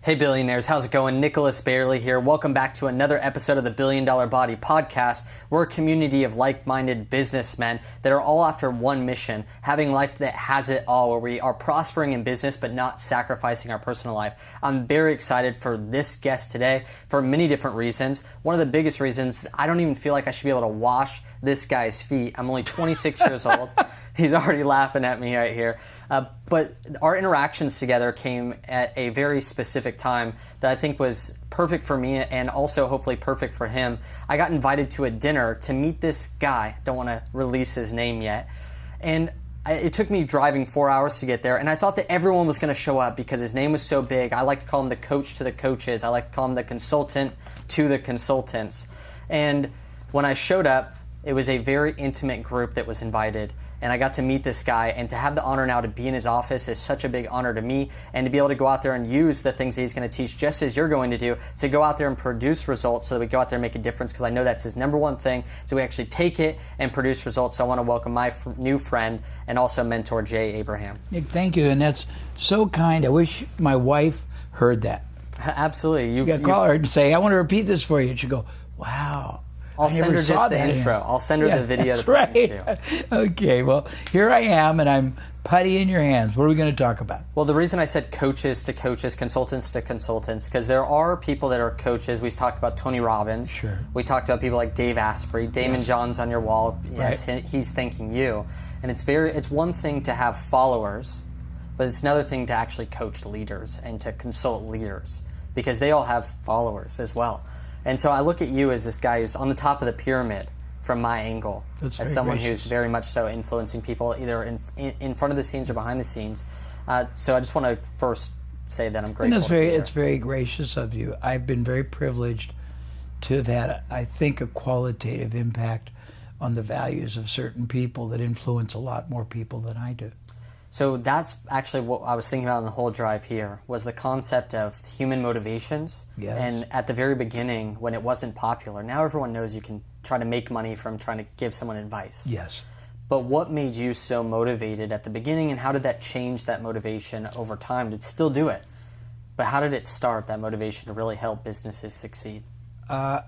Hey billionaires, how's it going? Nicholas Bailey here. Welcome back to another episode of the $1 Billion Body Podcast. We're a community of like-minded businessmen that are all after one mission, having life that has it all, where we are prospering in business but not sacrificing our personal life. I'm very excited for this guest today for many different reasons. One of the biggest reasons, I don't even feel like I should be able to wash this guy's feet. I'm only 26 years old. He's already laughing at me right here. But our interactions together came at a very specific time that I think was perfect for me and also hopefully perfect for him. I got invited to a dinner to meet this guy. Don't want to release his name yet. And it took me driving 4 hours to get there, and I thought that everyone was going to show up because his name was so big. I like to call him the coach to the coaches. I like to call him the consultant to the consultants. And when I showed up, it was a very intimate group that was invited. And I got to meet this guy, and to have the honor now to be in his office is such a big honor to me, and to be able to go out there and use the things that he's going to teach, just as you're going to do, to go out there and produce results so that we go out there and make a difference, because I know that's his number one thing, so we actually take it and produce results. So I want to welcome my new friend and also mentor, Jay Abraham. Nick, thank you, and that's so kind. I wish my wife heard that. Absolutely. You got to call her and say, I want to repeat this for you. And she'll go, wow. I'll send her just the intro. I'll send her the video. That's right. Okay, well, here I am, and I'm putty in your hands. What are we going to talk about? Well, the reason I said coaches to coaches, consultants to consultants, because there are people that are coaches. We talked about Tony Robbins. Sure. We talked about people like Dave Asprey. Damon John's on your wall. Yes, right. He's thanking you. And it's one thing to have followers, but it's another thing to actually coach leaders and to consult leaders, because they all have followers as well. And so I look at you as this guy who's on the top of the pyramid from my angle, as someone who's very much so influencing people either in front of the scenes or behind the scenes. So I just want to first say that I'm grateful. And it's very gracious of you. I've been very privileged to have had, I think, a qualitative impact on the values of certain people that influence a lot more people than I do. So that's actually what I was thinking about on the whole drive here, was the concept of human motivations. Yes. And at the very beginning, when it wasn't popular, now everyone knows you can try to make money from trying to give someone advice. Yes. But what made you so motivated at the beginning, and how did that change that motivation over time to still do it? But how did it start, that motivation to really help businesses succeed? Well,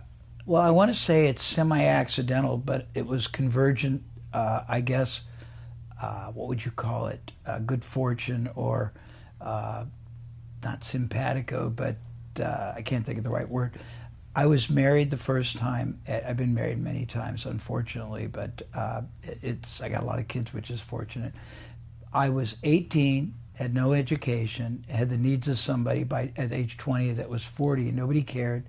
I want to say it's semi-accidental, but it was convergent, I guess. What would you call it? Good fortune, or not simpatico, but I can't think of the right word. I was married the first time. I've been married many times, unfortunately, but I got a lot of kids, which is fortunate. I was 18, had no education, had the needs of somebody at age 20 that was 40, and nobody cared.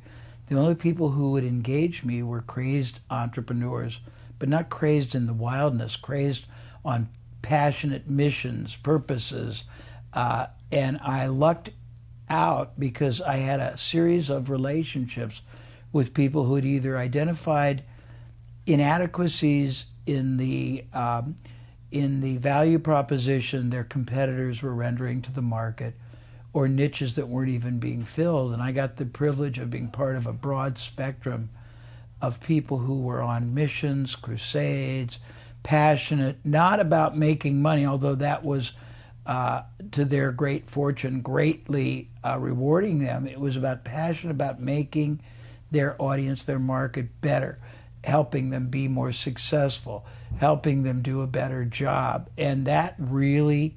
The only people who would engage me were crazed entrepreneurs, but not crazed in the wildness, crazed on passionate missions, purposes, and I lucked out because I had a series of relationships with people who had either identified inadequacies in the value proposition their competitors were rendering to the market, or niches that weren't even being filled. And I got the privilege of being part of a broad spectrum of people who were on missions, crusades, passionate, not about making money, although that was, to their great fortune, greatly rewarding them. It was about passion, about making their audience, their market better, helping them be more successful, helping them do a better job. And that really,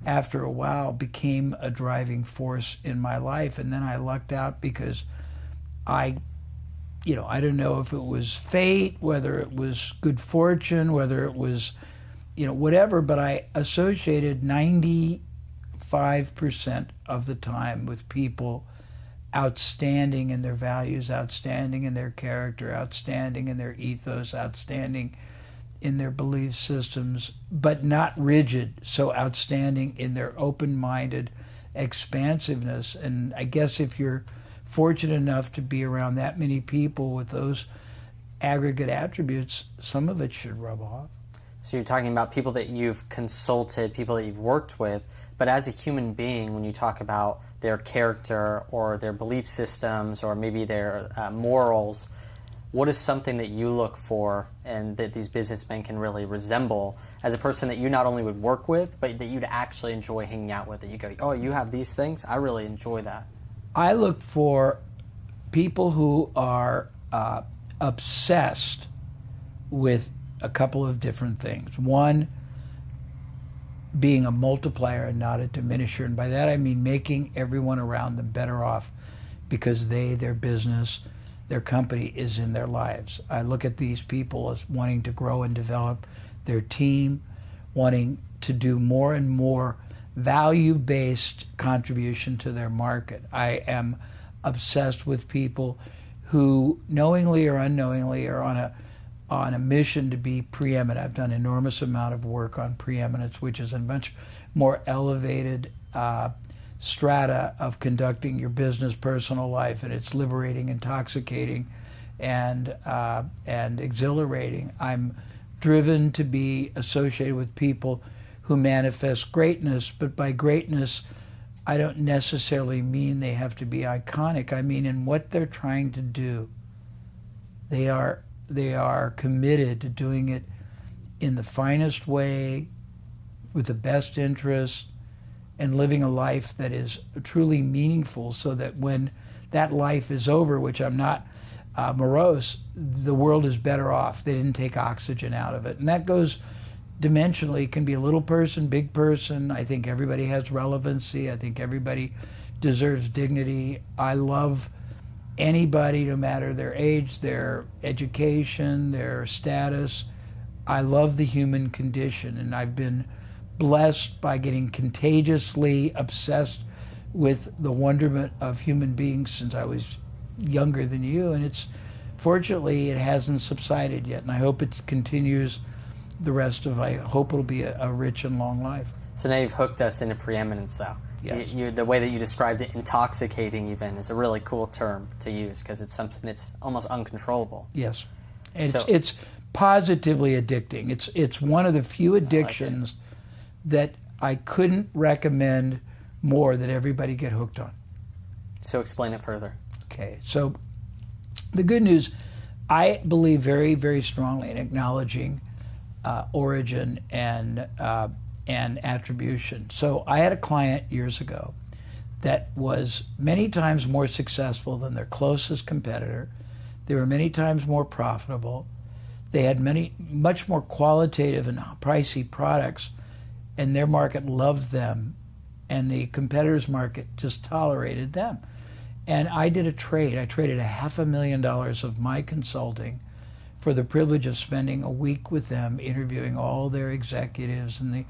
after a while, became a driving force in my life. And then I lucked out because I don't know if it was fate, whether it was good fortune, whether it was, whatever, but I associated 95% of the time with people outstanding in their values, outstanding in their character, outstanding in their ethos, outstanding in their belief systems, but not rigid, so outstanding in their open-minded expansiveness. And I guess if you're fortunate enough to be around that many people with those aggregate attributes, some of it should rub off. So you're talking about people that you've consulted, people that you've worked with, but as a human being, when you talk about their character or their belief systems or maybe their morals, what is something that you look for and that these businessmen can really resemble as a person that you not only would work with, but that you'd actually enjoy hanging out with? That you go, oh, you have these things? I really enjoy that. I look for people who are obsessed with a couple of different things. One, being a multiplier and not a diminisher. And by that I mean making everyone around them better off because their business, their company is in their lives. I look at these people as wanting to grow and develop their team, wanting to do more and more value-based contribution to their market. I am obsessed with people who knowingly or unknowingly are on a mission to be preeminent. I've done an enormous amount of work on preeminence, which is a much more elevated strata of conducting your business, personal life, and it's liberating, intoxicating, and exhilarating. I'm driven to be associated with people who manifest greatness, but by greatness, I don't necessarily mean they have to be iconic. I mean in what they're trying to do. They are committed to doing it in the finest way, with the best interest, and living a life that is truly meaningful, so that when that life is over, which I'm not morose, the world is better off. They didn't take oxygen out of it. And that goes dimensionally. It can be a little person, big person. I think everybody has relevancy. I think everybody deserves dignity. I love anybody, no matter their age, their education, their status. I love the human condition, and I've been blessed by getting contagiously obsessed with the wonderment of human beings since I was younger than you, and fortunately it hasn't subsided yet, and I hope it continues I hope it'll be a rich and long life. So now you've hooked us into preeminence, though. Yes. The way that you described it, intoxicating even, is a really cool term to use because it's something that's almost uncontrollable. Yes. It's positively addicting. It's one of the few addictions that I couldn't recommend more that everybody get hooked on. So explain it further. Okay. So the good news, I believe very, very strongly in acknowledging origin and attribution. So I had a client years ago that was many times more successful than their closest competitor. They were many times more profitable. They had much more qualitative and pricey products, and their market loved them, and the competitor's market just tolerated them. And I did a trade. I traded $500,000 of my consulting for the privilege of spending a week with them, interviewing all their executives and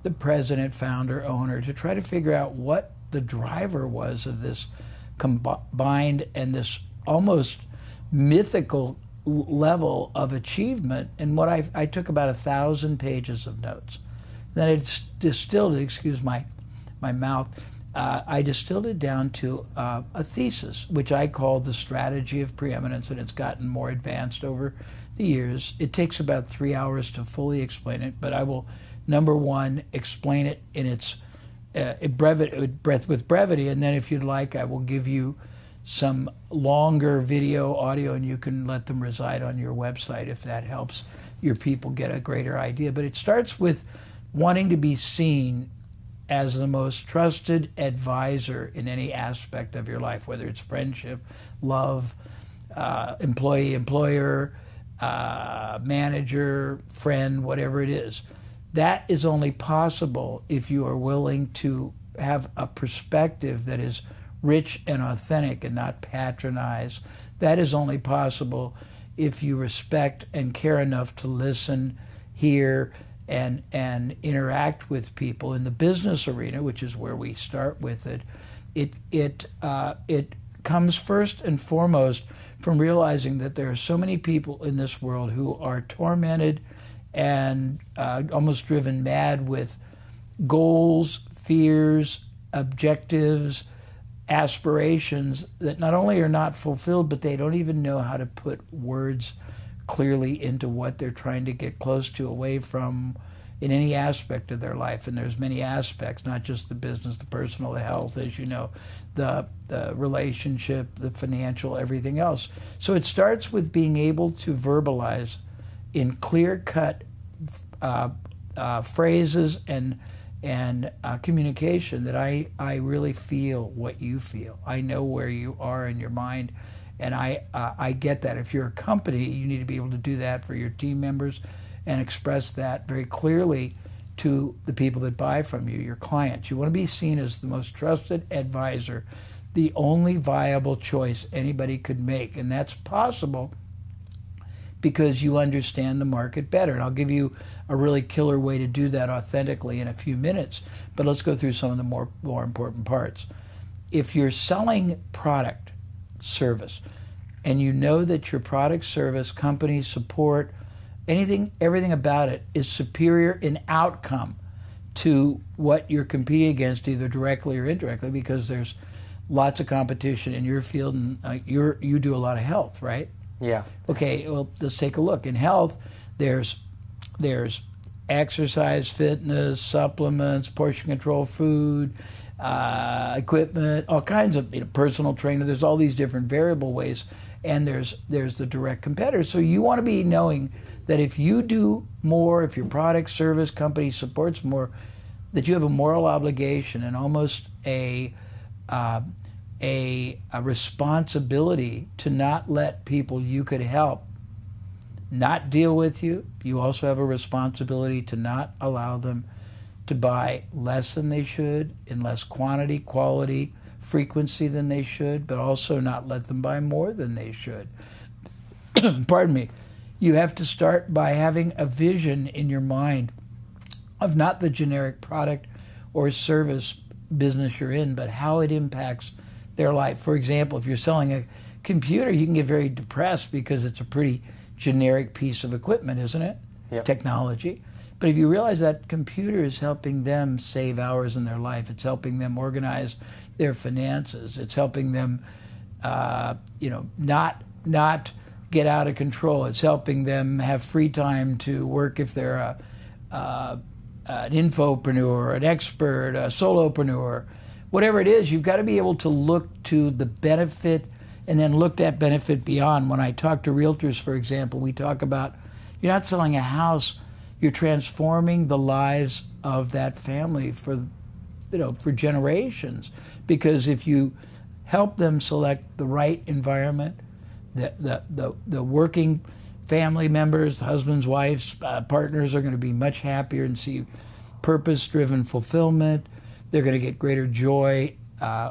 the president, founder, owner, to try to figure out what the driver was of this combined and this almost mythical level of achievement. And what I took about 1,000 pages of notes. Then it's distilled it, excuse my mouth, I distilled it down to a thesis, which I called the strategy of preeminence, and it's gotten more advanced over the years. It takes about 3 hours to fully explain it, but I will, number one, explain it in its with brevity, and then if you'd like, I will give you some longer video, audio, and you can let them reside on your website if that helps your people get a greater idea. But it starts with wanting to be seen as the most trusted advisor in any aspect of your life, whether it's friendship, love, employee, employer, manager, friend, whatever it is. That is only possible if you are willing to have a perspective that is rich and authentic and not patronized. That is only possible if you respect and care enough to listen, hear, and interact with people. In the business arena, which is where we start with it, it comes first and foremost from realizing that there are so many people in this world who are tormented and almost driven mad with goals, fears, objectives, aspirations that not only are not fulfilled, but they don't even know how to put words clearly into what they're trying to get close to, away from, in any aspect of their life. And there's many aspects, not just the business, the personal, the health, as you know, the relationship, the financial, everything else. So it starts with being able to verbalize in clear-cut phrases and communication that I really feel what you feel. I know where you are in your mind, and I get that. If you're a company, you need to be able to do that for your team members and express that very clearly to the people that buy from you, your clients. You want to be seen as the most trusted advisor, the only viable choice anybody could make, and that's possible because you understand the market better. And I'll give you a really killer way to do that authentically in a few minutes, but let's go through some of the more important parts. If you're selling product, service, and you know that your product, service, company, support, everything about it is superior in outcome to what you're competing against, either directly or indirectly, because there's lots of competition in your field, and you do a lot of health, right? Yeah. Okay, well, let's take a look. In health, there's exercise, fitness, supplements, portion control, food, equipment, all kinds of personal trainer. There's all these different variable ways, and there's the direct competitor. So you want to be knowing that if you do more, if your product, service, company supports more, that you have a moral obligation and almost a responsibility to not let people you could help not deal with you. You also have a responsibility to not allow them to buy less than they should, in less quantity, quality, frequency than they should, but also not let them buy more than they should. Pardon me. You have to start by having a vision in your mind of not the generic product or service business you're in, but how it impacts their life. For example, if you're selling a computer, you can get very depressed because it's a pretty generic piece of equipment, isn't it? Yep. Technology. But if you realize that computer is helping them save hours in their life, it's helping them organize their finances, it's helping them, not get out of control. It's helping them have free time to work if they're an infopreneur, an expert, a solopreneur, whatever it is. You've got to be able to look to the benefit and then look that benefit beyond. When I talk to realtors, for example, we talk about you're not selling a house, you're transforming the lives of that family for generations. Because if you help them select the right environment, the working family members, husbands, wives, partners are going to be much happier and see purpose-driven fulfillment. They're going to get greater joy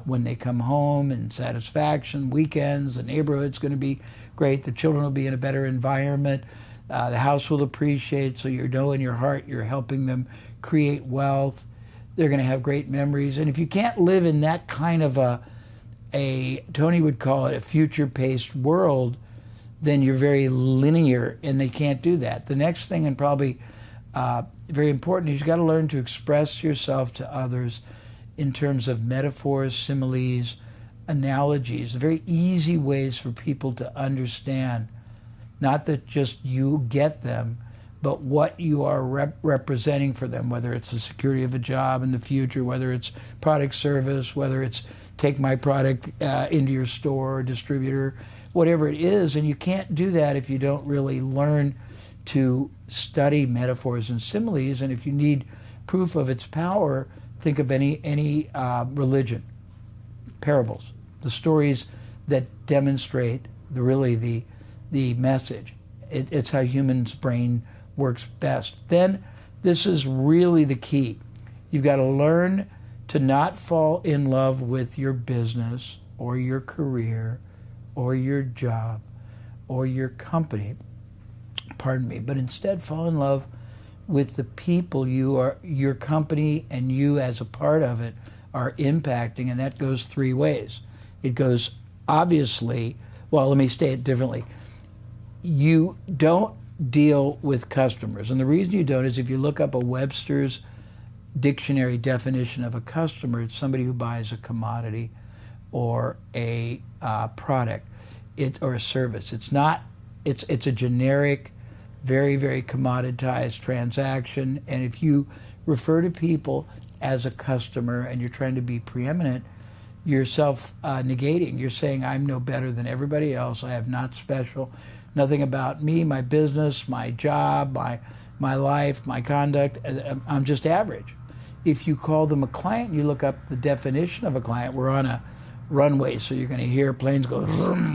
when they come home, and satisfaction. Weekends, the neighborhood's going to be great. The children will be in a better environment. The house will appreciate, so you know in your heart you're helping them create wealth. They're going to have great memories. And if you can't live in that kind of a Tony would call it a future-paced world, then you're very linear, and they can't do that. The next thing, and probably very important, is you've got to learn to express yourself to others in terms of metaphors, similes, analogies, very easy ways for people to understand, not that just you get them, but what you are representing for them, whether it's the security of a job in the future, whether it's product service, whether it's take my product into your store or distributor, whatever it is. And you can't do that if you don't really learn to study metaphors and similes. And if you need proof of its power, think of any religion, parables, the stories that demonstrate the message. It's how humans' brain works best. Then this is really the key. You've got to learn to not fall in love with your business or your career or your job or your company, pardon me, but instead fall in love with the people your company and you as a part of it are impacting, and that goes three ways. It goes, obviously, well, let me state it differently. You don't deal with customers, and the reason you don't is if you look up a Webster's dictionary definition of a customer, it's somebody who buys a commodity or a product or a service. It's a generic, very, very commoditized transaction. And if you refer to people as a customer and you're trying to be preeminent, you're self-negating. You're saying, I'm no better than everybody else. I have not special, nothing about me, my business, my job, my life, my conduct. I'm just average. If you call them a client, you look up the definition of a client. We're on a runway, so you're going to hear planes go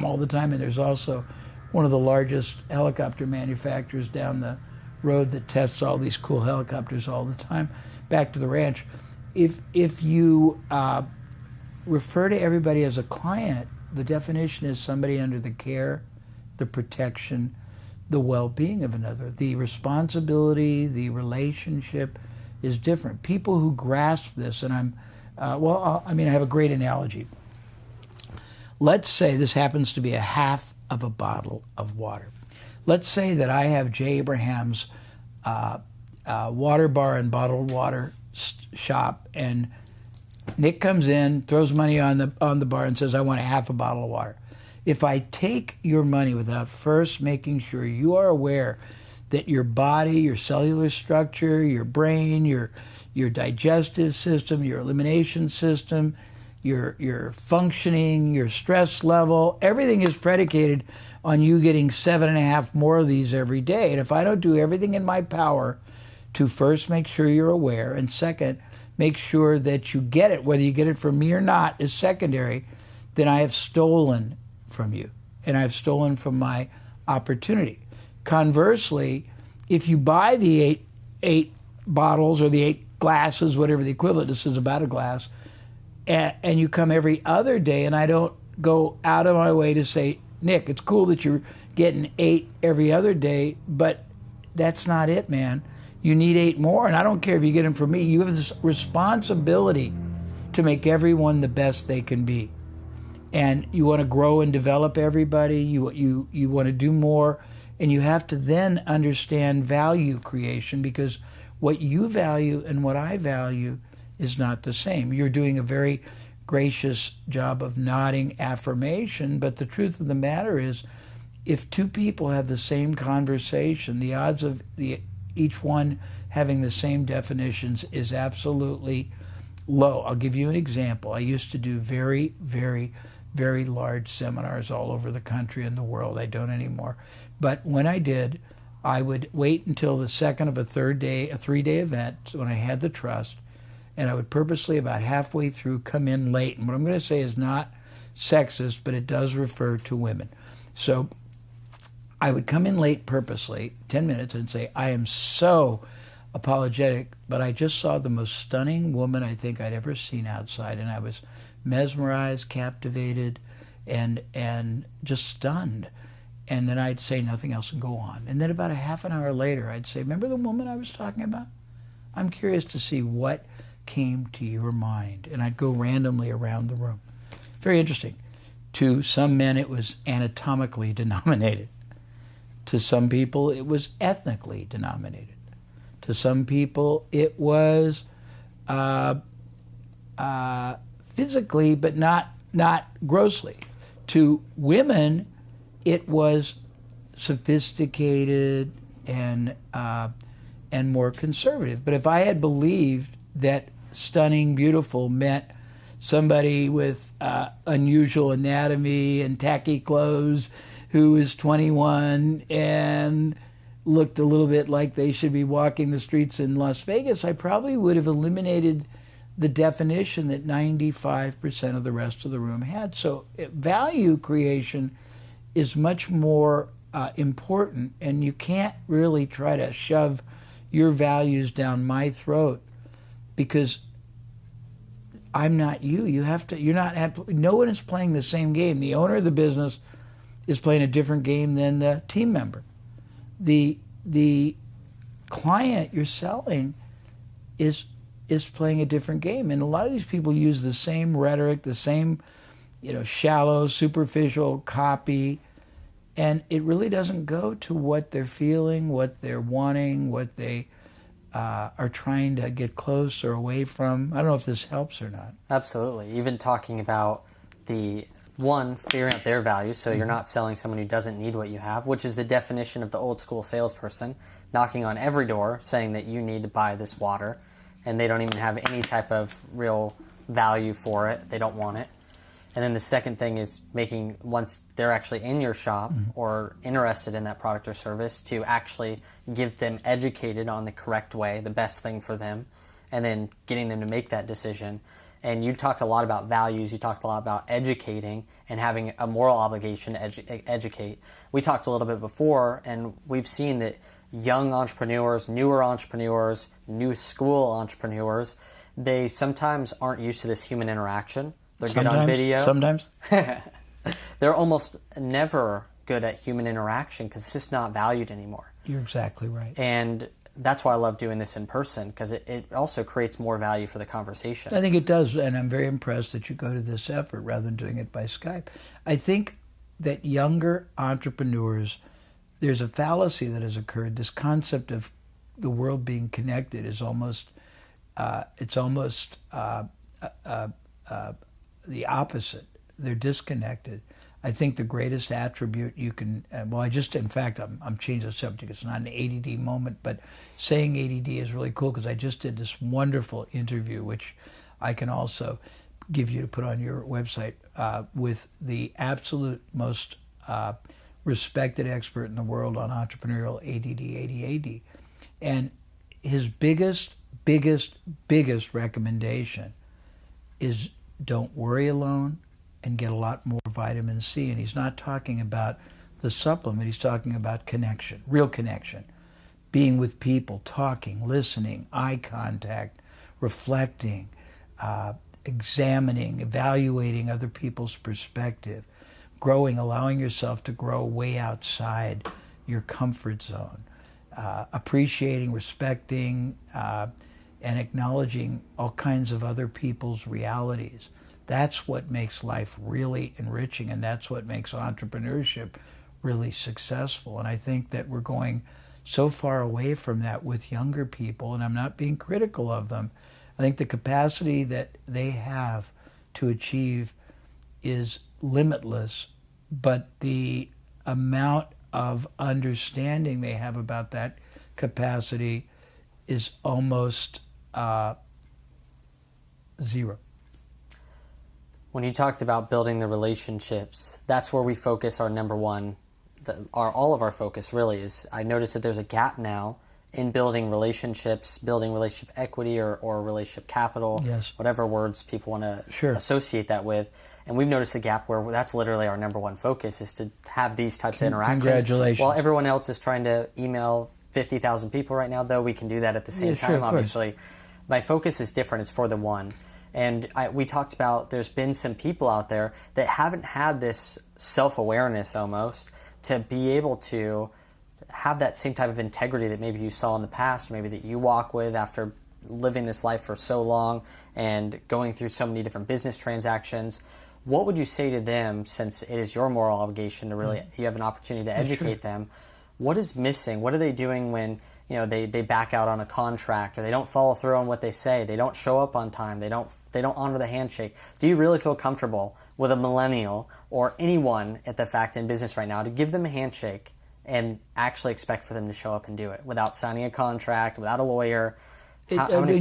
all the time. And there's also one of the largest helicopter manufacturers down the road that tests all these cool helicopters all the time. Back to the ranch. If you refer to everybody as a client, the definition is somebody under the care, the protection, the well-being of another. The responsibility, the relationship is different. People who grasp this, and I have a great analogy. Let's say this happens to be a half of a bottle of water. Let's say that I have Jay Abraham's water bar and bottled water shop, and Nick comes in, throws money on the bar and says, I want a half a bottle of water. If I take your money without first making sure you are aware that your body, your cellular structure, your brain, your digestive system, your elimination system, your functioning, your stress level, everything is predicated on you getting 7.5 more of these every day. And if I don't do everything in my power to first make sure you're aware, and second, make sure that you get it, whether you get it from me or not is secondary, then I have stolen from you, and I've stolen from my opportunity. Conversely, if you buy the eight bottles or the 8 glasses, whatever the equivalent is about a glass, and you come every other day, and I don't go out of my way to say, Nick, it's cool that you're getting 8 every other day, but that's not it, man. You need 8 more, and I don't care if you get them from me. You have this responsibility to make everyone the best they can be. And you want to grow and develop everybody. You want to do more, and you have to then understand value creation, because what you value and what I value is not the same. You're doing a very gracious job of nodding affirmation, but the truth of the matter is, if 2 people have the same conversation, the odds of each one having the same definitions is absolutely low. I'll give you an example. I used to do very, very, very large seminars all over the country and the world. I don't anymore. But when I did, I would wait until the second of a 3-day event when I had the trust, and I would purposely, about halfway through, come in late. And what I'm going to say is not sexist, but it does refer to women. So I would come in late purposely, 10 minutes, and say, I am so apologetic, but I just saw the most stunning woman I think I'd ever seen outside, and I was mesmerized, captivated, and just stunned. And then I'd say nothing else and go on. And then about a half an hour later, I'd say, remember the woman I was talking about? I'm curious to see what came to your mind. And I'd go randomly around the room. Very interesting. To some men, it was anatomically denominated. To some people, it was ethnically denominated. To some people, it was physically, but not grossly. To women, it was sophisticated and more conservative. But if I had believed that stunning, beautiful meant somebody with unusual anatomy and tacky clothes who is 21 and looked a little bit like they should be walking the streets in Las Vegas, I probably would have eliminated the definition that 95% of the rest of the room had. So value creation is much more important, and you can't really try to shove your values down my throat, because I'm not you. No one is playing the same game. The owner of the business is playing a different game than the team member. The client you're selling is playing a different game. And a lot of these people use the same rhetoric, the same, shallow, superficial copy, and it really doesn't go to what they're feeling, what they're wanting, what they are trying to get close or away from. I don't know if this helps or not. Absolutely. Even talking about the one, figuring out their value, so you're not selling someone who doesn't need what you have, which is the definition of the old school salesperson, knocking on every door saying that you need to buy this water, and they don't even have any type of real value for it. They don't want it. And then the second thing is making, once they're actually in your shop or interested in that product or service, to actually give them educated on the correct way, the best thing for them, and then getting them to make that decision. And you talked a lot about values. You talked a lot about educating and having a moral obligation to educate. We talked a little bit before, and we've seen that young entrepreneurs, newer entrepreneurs, new school entrepreneurs, they sometimes aren't used to this human interaction. They're good on video. Sometimes. They're almost never good at human interaction because it's just not valued anymore. You're exactly right. And that's why I love doing this in person, because it also creates more value for the conversation. I think it does, and I'm very impressed that you go to this effort rather than doing it by Skype. I think that younger entrepreneurs, there's a fallacy that has occurred. This concept of the world being connected is almost, the opposite. They're disconnected. I think the greatest attribute you can, in fact, I'm changing the subject. It's not an ADD moment, but saying ADD is really cool because I just did this wonderful interview, which I can also give you to put on your website, with the absolute most respected expert in the world on entrepreneurial ADD. And his biggest recommendation is don't worry alone and get a lot more vitamin C. And he's not talking about the supplement. He's talking about connection, real connection, being with people, talking, listening, eye contact, reflecting, examining, evaluating other people's perspective, growing, allowing yourself to grow way outside your comfort zone, appreciating, respecting, and acknowledging all kinds of other people's realities. That's what makes life really enriching, and that's what makes entrepreneurship really successful. And I think that we're going so far away from that with younger people, and I'm not being critical of them. I think the capacity that they have to achieve is limitless, but the amount of understanding they have about that capacity is almost zero. When you talked about building the relationships, that's where we focus our number one, all of our focus really is. I noticed that there's a gap now in building relationships, building relationship equity or relationship capital, yes, whatever words people want to associate that with. And we've noticed the gap where that's literally our number one focus, is to have these types of interactions. Congratulations. While everyone else is trying to email 50,000 people right now, though we can do that at the same time, sure, obviously. My focus is different. It's for the one. And we talked about there's been some people out there that haven't had this self-awareness almost to be able to have that same type of integrity that maybe you saw in the past, or maybe that you walk with after living this life for so long and going through so many different business transactions. What would you say to them, since it is your moral obligation to really, you have an opportunity to educate them? What is missing? What are they doing when they back out on a contract, or they don't follow through on what they say, they don't show up on time, they don't honor the handshake? Do you really feel comfortable with a millennial or anyone at the fact in business right now to give them a handshake and actually expect for them to show up and do it without signing a contract, without a lawyer? Absolutely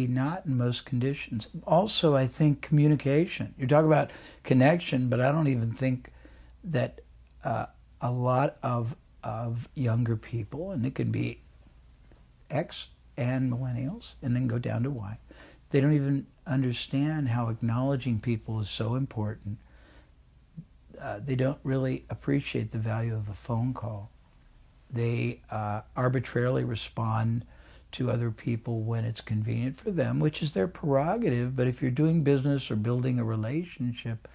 not in most conditions. Also, I think communication. You're talking about connection, but I don't even think that a lot of younger people, and it can be X and millennials, and then go down to Y, they don't even understand how acknowledging people is so important. They don't really appreciate the value of a phone call. They arbitrarily respond to other people when it's convenient for them, which is their prerogative. But if you're doing business or building a relationship,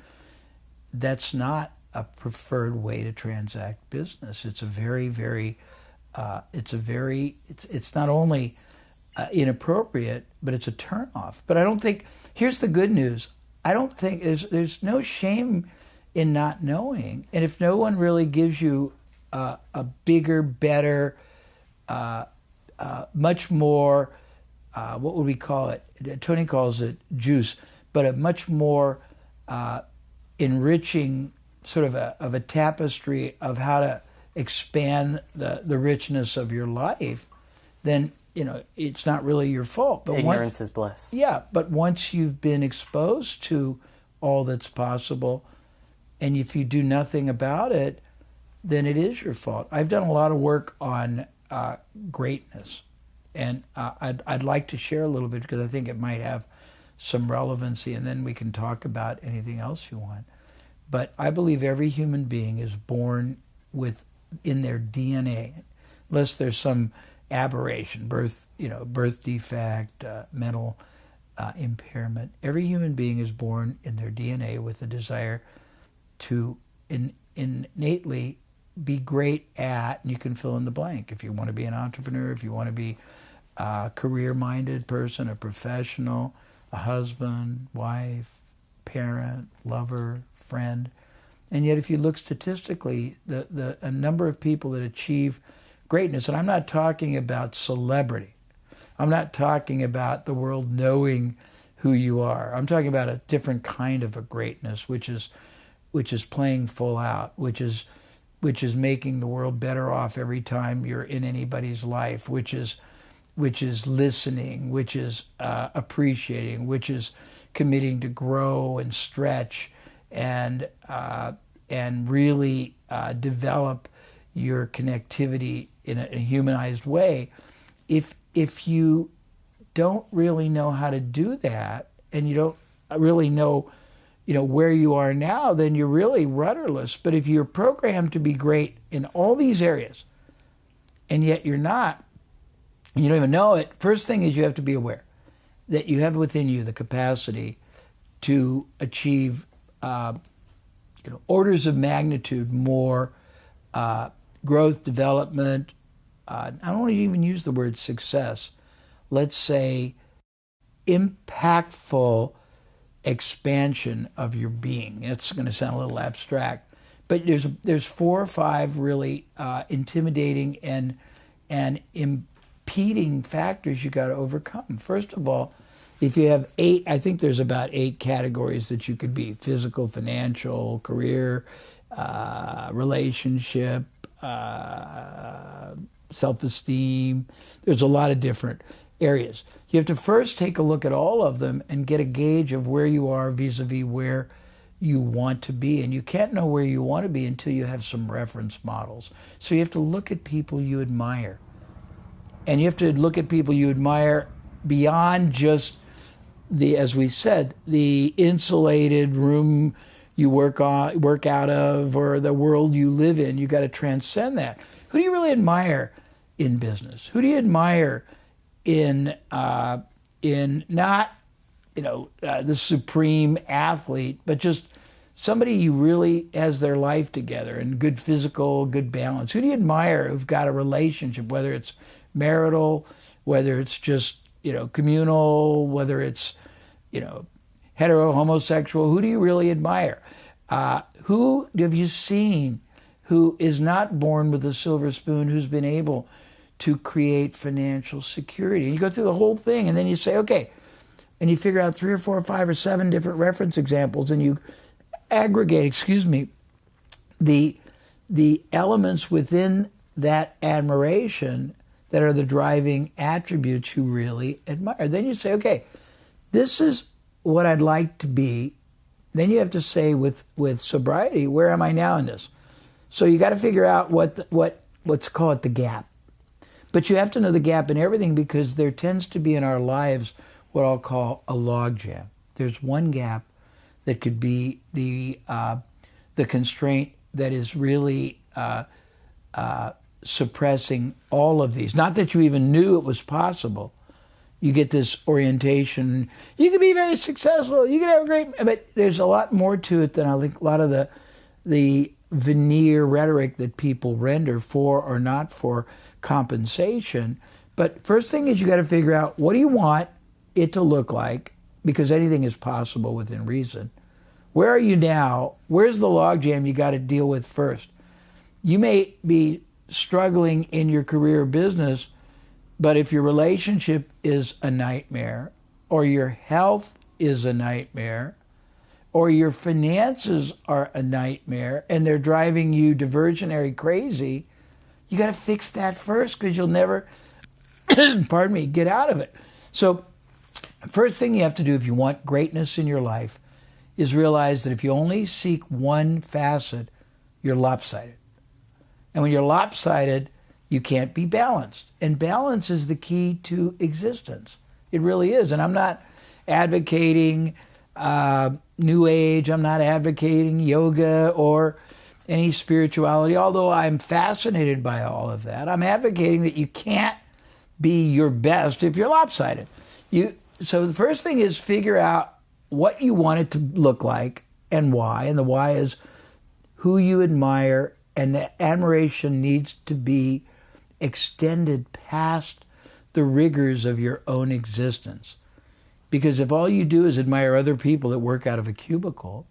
that's not a preferred way to transact business. It's a very, very, it's not only inappropriate, but it's a turnoff. But I don't think, here's the good news, I don't think, there's no shame in not knowing. And if no one really gives you a bigger, better, much more, what would we call it? Tony calls it juice, but a much more enriching sort of a tapestry of how to expand the richness of your life, then it's not really your fault. But ignorance is bliss. Yeah, but once you've been exposed to all that's possible, and if you do nothing about it, then it is your fault. I've done a lot of work on greatness, and I'd like to share a little bit because I think it might have some relevancy, and then we can talk about anything else you want. But I believe every human being is born in their DNA, unless there's some aberration, birth defect, mental impairment. Every human being is born in their DNA with a desire to innately be great at, and you can fill in the blank. If you want to be an entrepreneur, if you want to be a career-minded person, a professional, a husband, wife, parent, lover, friend. And yet if you look statistically, a number of people that achieve greatness, and I'm not talking about celebrity. I'm not talking about the world knowing who you are. I'm talking about a different kind of a greatness, which is playing full out, which is making the world better off every time you're in anybody's life, which is listening, which is appreciating, which is committing to grow and stretch and really develop your connectivity in a humanized way. If you don't really know how to do that, and you don't really know where you are now, then you're really rudderless. But if you're programmed to be great in all these areas, and yet you're not, and you don't even know it, first thing is you have to be aware that you have within you the capacity to achieve orders of magnitude more growth, development. I don't want to even use the word success. Let's say impactful expansion of your being. It's going to sound a little abstract, but there's 4 or 5 really intimidating and impeding factors you got to overcome. First of all, if you have 8, I think there's about 8 categories that you could be: physical, financial, career, relationship, self-esteem. There's a lot of different areas. You have to first take a look at all of them and get a gauge of where you are vis-a-vis where you want to be. And you can't know where you want to be until you have some reference models. So you have to look at people you admire. And you have to look at people you admire beyond just as we said, the insulated room you work out of, or the world you live in. You got to transcend that. Who do you really admire in business? Who do you admire in not the supreme athlete, but just somebody you really has their life together and good physical, good balance? Who do you admire who've got a relationship, whether it's marital, whether it's just communal, whether it's hetero, homosexual? Who do you really admire? Who have you seen who is not born with a silver spoon, who's been able to create financial security? And you go through the whole thing, and then you say, okay, and you figure out 3 or 4 or 5 or 7 different reference examples, and you aggregate, the elements within that admiration that are the driving attributes you really admire. Then you say, okay, this is what I'd like to be. Then you have to say with sobriety, where am I now in this? So you got to figure out let's call it the gap. But you have to know the gap in everything, because there tends to be in our lives what I'll call a logjam. There's one gap that could be the constraint that is really suppressing all of these. Not that you even knew it was possible. You get this orientation. You can be very successful. You can have a great, but there's a lot more to it than I think a lot of the veneer rhetoric that people render for or not for compensation. But first thing is you got to figure out, what do you want it to look like? Because anything is possible within reason. Where are you now? Where's the logjam you got to deal with first? You may be struggling in your career or business, but if your relationship is a nightmare, or your health is a nightmare, or your finances are a nightmare and they're driving you diversionary crazy, you got to fix that first because you'll never, pardon me, get out of it. So first thing you have to do if you want greatness in your life is realize that if you only seek one facet, you're lopsided. And when you're lopsided, you can't be balanced. And balance is the key to existence. It really is. And I'm not advocating New Age. I'm not advocating yoga or any spirituality, although I'm fascinated by all of that. I'm advocating that you can't be your best if you're lopsided. So the first thing is figure out what you want it to look like and why. And the why is who you admire, and the admiration needs to be extended past the rigors of your own existence. Because if all you do is admire other people that work out of a cubicle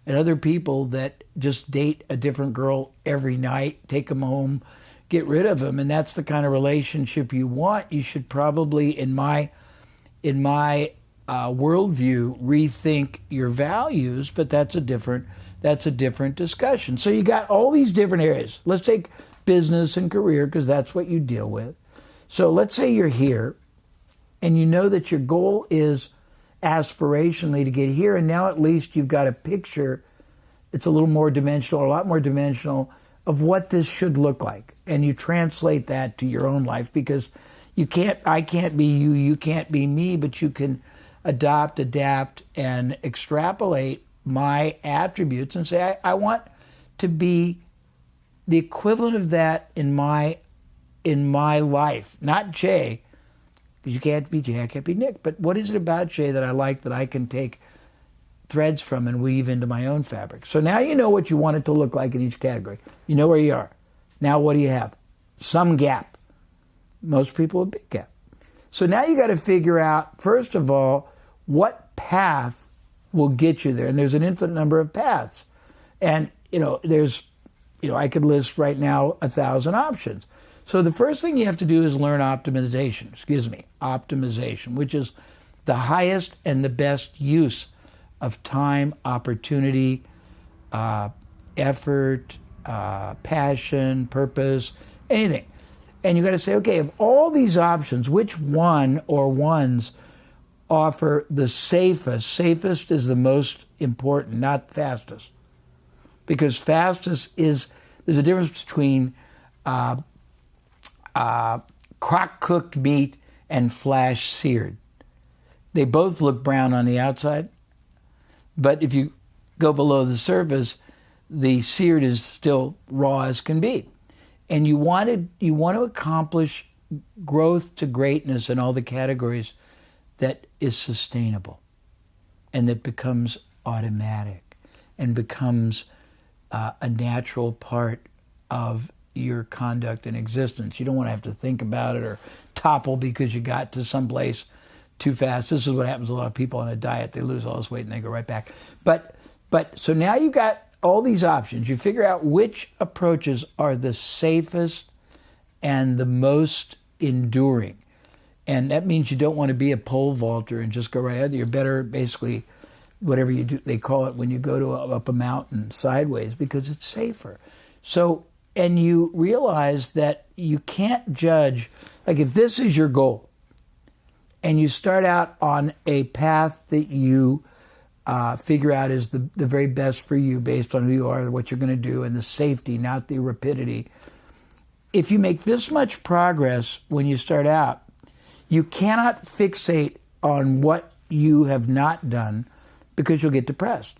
and other people that just date a different girl every night, take them home, get rid of them, and that's the kind of relationship you want, you should probably, in my worldview, rethink your values. But that's a different discussion. So you got all these different areas. Let's take business and career because that's what you deal with. So let's say you're here and you know that your goal is aspirationally to get here, and now at least you've got a picture. It's a little more dimensional, or a lot more dimensional, of what this should look like. And you translate that to your own life, because I can't be you, you can't be me, but you can adopt, adapt, and extrapolate my attributes and say, I want to be the equivalent of that in my life. Not Jay, because you can't be Jay, I can't be Nick. But what is it about Jay that I like that I can take threads from and weave into my own fabric? So now you know what you want it to look like in each category. You know where you are. Now what do you have? Some gap. Most people a big gap. So now you got to figure out, first of all, what path will get you there. And there's an infinite number of paths. And, I could list right now 1,000 options. So the first thing you have to do is learn optimization, which is the highest and the best use of time, opportunity, effort, passion, purpose, anything. And you got to say, okay, of all these options, which one or ones offer the safest? Safest is the most important, not fastest. Because fastest there's a difference between crock-cooked meat and flash-seared. They both look brown on the outside, but if you go below the surface, the seared is still raw as can be. And you want to accomplish growth to greatness in all the categories that is sustainable and that becomes automatic and becomes a natural part of your conduct and existence. You don't want to have to think about it or topple because you got to someplace too fast. This is what happens to a lot of people on a diet. They lose all this weight and they go right back. But so now you got all these options. You figure out which approaches are the safest and the most enduring. And that means you don't want to be a pole vaulter and just go right ahead. You're better, basically, whatever you do, they call it when you go up a mountain sideways, because it's safer. So, and you realize that you can't judge, like if this is your goal and you start out on a path that you figure out is the very best for you based on who you are, what you're going to do, and the safety, not the rapidity. If you make this much progress when you start out, you cannot fixate on what you have not done because you'll get depressed.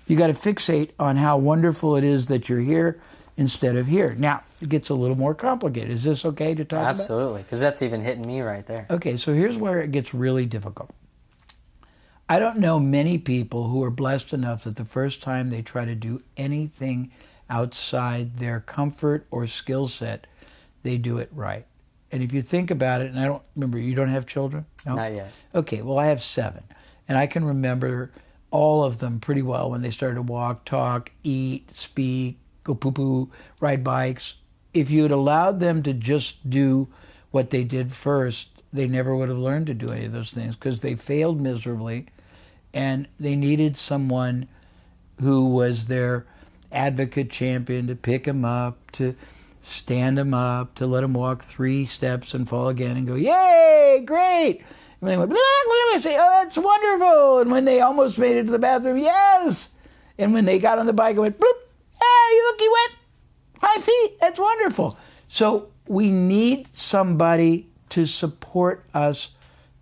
You got to fixate on how wonderful it is that you're here instead of here. Now, it gets a little more complicated. Is this okay to talk about? Absolutely, because that's even hitting me right there. Okay, so here's where it gets really difficult. I don't know many people who are blessed enough that the first time they try to do anything outside their comfort or skill set, they do it right. And if you think about it, and I don't remember, you don't have children? No? Not yet. Okay, well, I have 7. And I can remember all of them pretty well when they started to walk, talk, eat, speak, go poo-poo, ride bikes. If you had allowed them to just do what they did first, they never would have learned to do any of those things because they failed miserably. And they needed someone who was their advocate champion to pick them up, to stand them up, to let them walk 3 steps and fall again and go, yay, great. And they went, blah, blah, blah, say, oh, that's wonderful. And when they almost made it to the bathroom, yes. And when they got on the bike, it went, bloop, hey, look, you went 5 feet. That's wonderful. So we need somebody to support us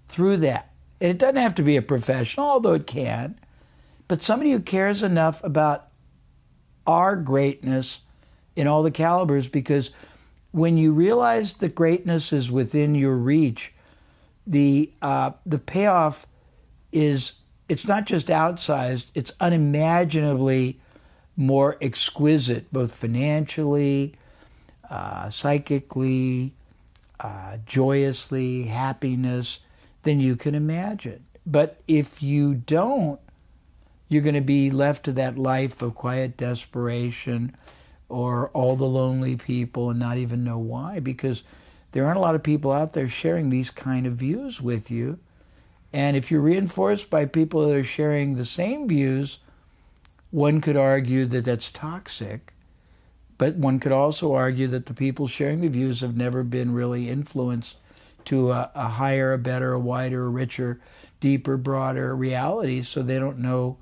through that. And it doesn't have to be a professional, although it can, but somebody who cares enough about our greatness in all the calibers, because when you realize that greatness is within your reach, the payoff is, it's not just outsized, it's unimaginably more exquisite, both financially, psychically, joyously, happiness, than you can imagine. But if you don't, you're going to be left to that life of quiet desperation or all the lonely people and not even know why, because there aren't a lot of people out there sharing these kind of views with you. And if you're reinforced by people that are sharing the same views, one could argue that that's toxic, but one could also argue that the people sharing the views have never been really influenced to a higher, a better, a wider, a richer, deeper, broader reality, so they don't know,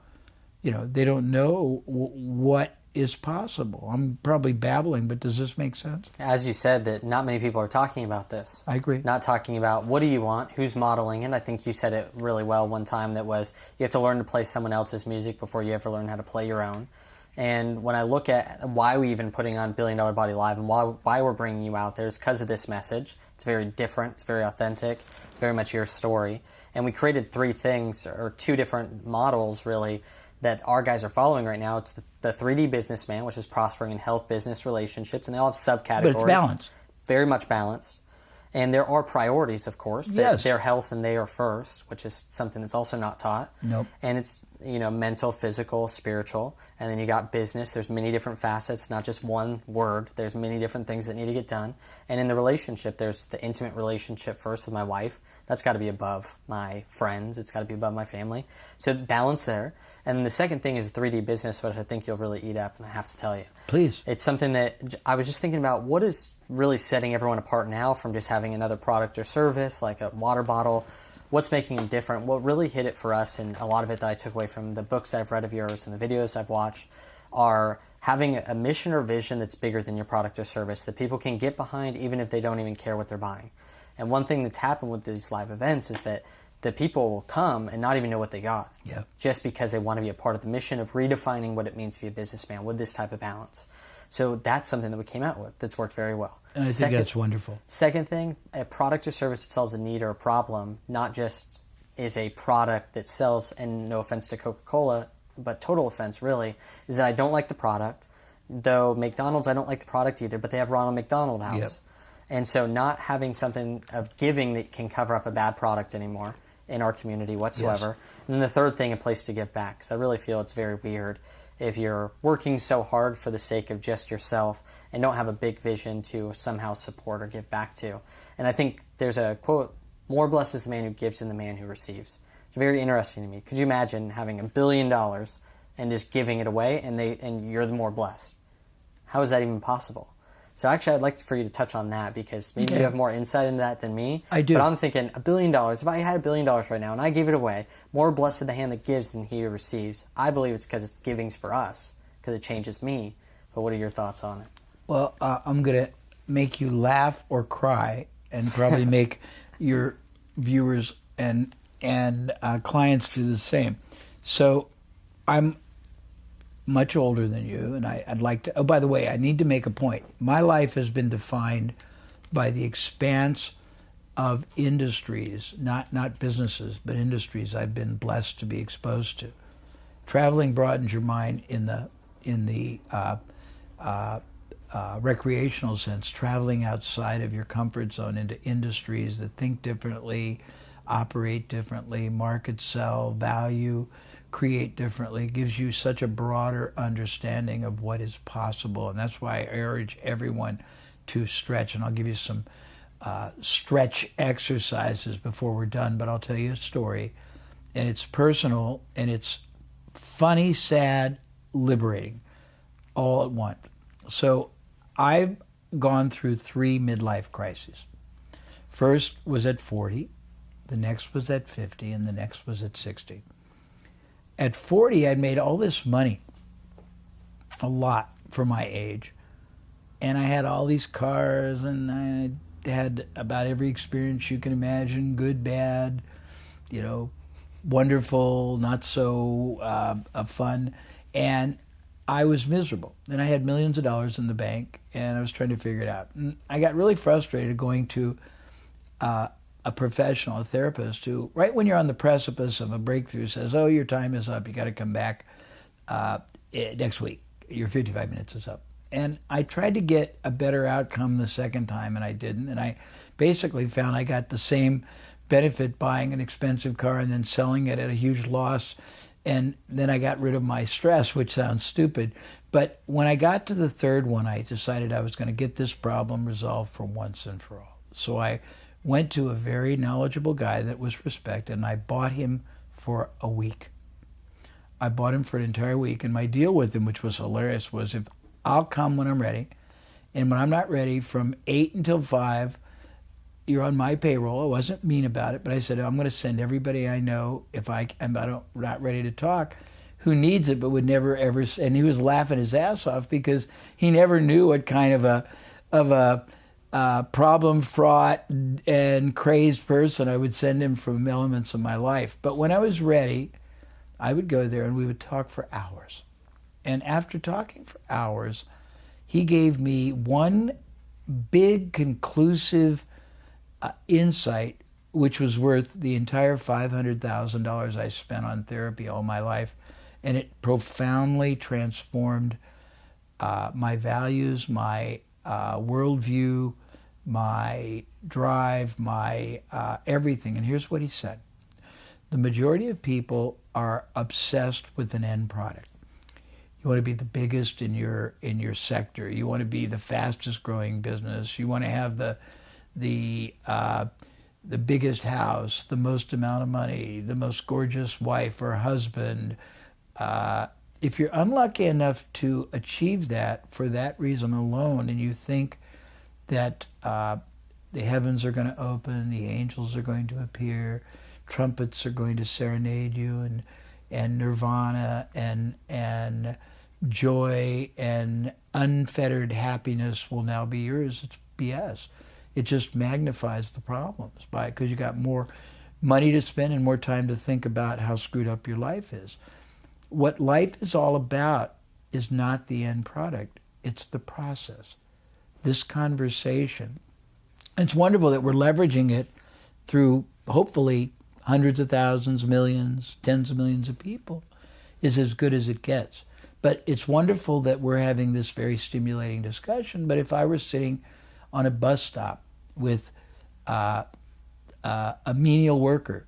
they don't know what is possible. I'm probably babbling, but does this make sense? As you said, that not many people are talking about this. I agree. Not talking about what do you want, who's modeling it. I think you said it really well one time, that was you have to learn to play someone else's music before you ever learn how to play your own. And when I look at why we even putting on Billion Dollar Body Live and why we're bringing you out there, is because of this message. It's very different. It's very authentic. Very much your story. And we created 3 things, or 2 different models, really, that our guys are following right now. It's the 3D businessman, which is prospering in health, business, relationships, and they all have subcategories. But it's balanced. Very much balanced. And there are priorities, of course. Yes. Their health and they are first, which is something that's also not taught. Nope. And it's, mental, physical, spiritual. And then you got business. There's many different facets, not just one word. There's many different things that need to get done. And in the relationship, there's the intimate relationship first with my wife. That's got to be above my friends. It's got to be above my family. So balance there. And then the second thing is 3D business, which I think you'll really eat up, and I have to tell you. Please. It's something that I was just thinking about, what is really setting everyone apart now from just having another product or service, like a water bottle? What's making them different? What really hit it for us, and a lot of it that I took away from the books I've read of yours and the videos I've watched, are having a mission or vision that's bigger than your product or service that people can get behind even if they don't even care what they're buying. And one thing that's happened with these live events is that the people will come and not even know what they got, just because they want to be a part of the mission of redefining what it means to be a businessman with this type of balance. So that's something that we came out with that's worked very well. And I think that's wonderful. Second thing, a product or service that solves a need or a problem, not just is a product that sells, and no offense to Coca-Cola, but total offense really, is that I don't like the product. Though McDonald's, I don't like the product either, but they have Ronald McDonald House. Yep. And so not having something of giving that can cover up a bad product anymore in our community whatsoever. Yes. And then the third thing, a place to give back. Because I really feel it's very weird if you're working so hard for the sake of just yourself and don't have a big vision to somehow support or give back to. And I think there's a quote, more blessed is the man who gives than the man who receives. It's very interesting to me. Could you imagine having $1 billion and just giving it away and you're the more blessed? How is that even possible? So actually, I'd like for you to touch on that, because maybe you have more insight into that than me. I do. But I'm thinking $1 billion. If I had $1 billion right now and I gave it away, more blessed is the hand that gives than he who receives. I believe it's because giving's for us, because it changes me. But what are your thoughts on it? Well, I'm going to make you laugh or cry, and probably make your viewers and clients do the same. So I'm much older than you, and I'd like to... Oh, by the way, I need to make a point. My life has been defined by the expanse of industries, not businesses, but industries I've been blessed to be exposed to. Traveling broadens your mind in the recreational sense, traveling outside of your comfort zone into industries that think differently, operate differently, market, sell, value, create differently, gives you such a broader understanding of what is possible. And that's why I urge everyone to stretch. And I'll give you some stretch exercises before we're done, but I'll tell you a story. and it's personal, and it's funny, sad, liberating, all at once. So I've gone through 3 midlife crises. First was at 40, the next was at 50, and the next was at 60. At 40, I'd made all this money, a lot for my age, and I had all these cars, and I had about every experience you can imagine, good, bad, wonderful, not so fun, and I was miserable. And I had millions of dollars in the bank, and I was trying to figure it out. And I got really frustrated going to a professional, a therapist, who, right when you're on the precipice of a breakthrough, says, "Oh, your time is up. You got to come back next week. Your 55 minutes is up." And I tried to get a better outcome the second time, and I didn't. And I basically found I got the same benefit buying an expensive car and then selling it at a huge loss. And then I got rid of my stress, which sounds stupid. But when I got to the third one, I decided I was going to get this problem resolved for once and for all. So I went to a very knowledgeable guy that was respected, and I bought him for a week. I bought him for an entire week, and my deal with him, which was hilarious, was if I'll come when I'm ready, and when I'm not ready, from 8 until 5, you're on my payroll. I wasn't mean about it, but I said, I'm going to send everybody I know, if I'm not ready to talk, who needs it but would never ever, and he was laughing his ass off because he never knew what kind of a problem fraught and crazed person I would send him from elements of my life. But when I was ready, I would go there and we would talk for hours. And after talking for hours, he gave me one big conclusive insight, which was worth the entire $500,000 I spent on therapy all my life. And it profoundly transformed my values, my worldview, my drive, my everything. And here's what he said. The majority of people are obsessed with an end product. You want to be the biggest in your sector. You want to be the fastest growing business. You want to have the biggest house, the most amount of money, the most gorgeous wife or husband. If you're unlucky enough to achieve that for that reason alone, and you think that the heavens are going to open, the angels are going to appear, trumpets are going to serenade you, and nirvana and joy and unfettered happiness will now be yours, it's BS. It just magnifies the problems because you got more money to spend and more time to think about how screwed up your life is. What life is all about is not the end product, it's the process. This conversation, it's wonderful that we're leveraging it through hopefully hundreds of thousands, millions, tens of millions of people, is as good as it gets. But it's wonderful that we're having this very stimulating discussion. But if I were sitting on a bus stop with a menial worker,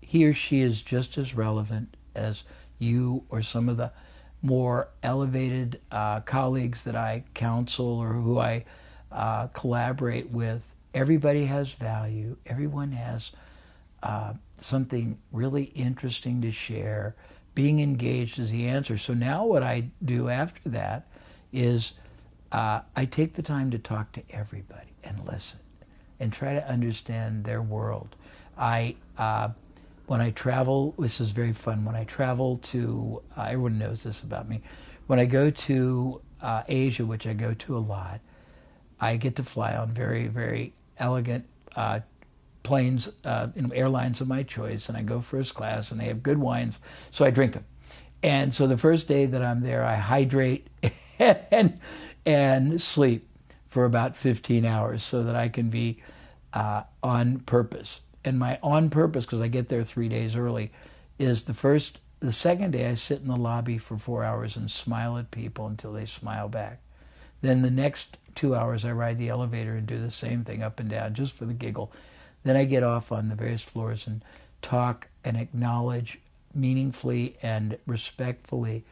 he or she is just as relevant as you or some of the more elevated colleagues that I counsel or who I collaborate with. Everybody has value. Everyone has something really interesting to share. Being engaged is the answer. So now what I do after that is I take the time to talk to everybody and listen and try to understand their world. When I travel, this is very fun, when I travel to, everyone knows this about me, when I go to Asia, which I go to a lot, I get to fly on very, very elegant planes, airlines of my choice, and I go first class, and they have good wines, so I drink them. And so the first day that I'm there, I hydrate and sleep for about 15 hours so that I can be on purpose. And my on purpose, because I get there 3 days early, is the second day I sit in the lobby for 4 hours and smile at people until they smile back. Then the next 2 hours I ride the elevator and do the same thing up and down just for the giggle. Then I get off on the various floors and talk and acknowledge meaningfully and respectfully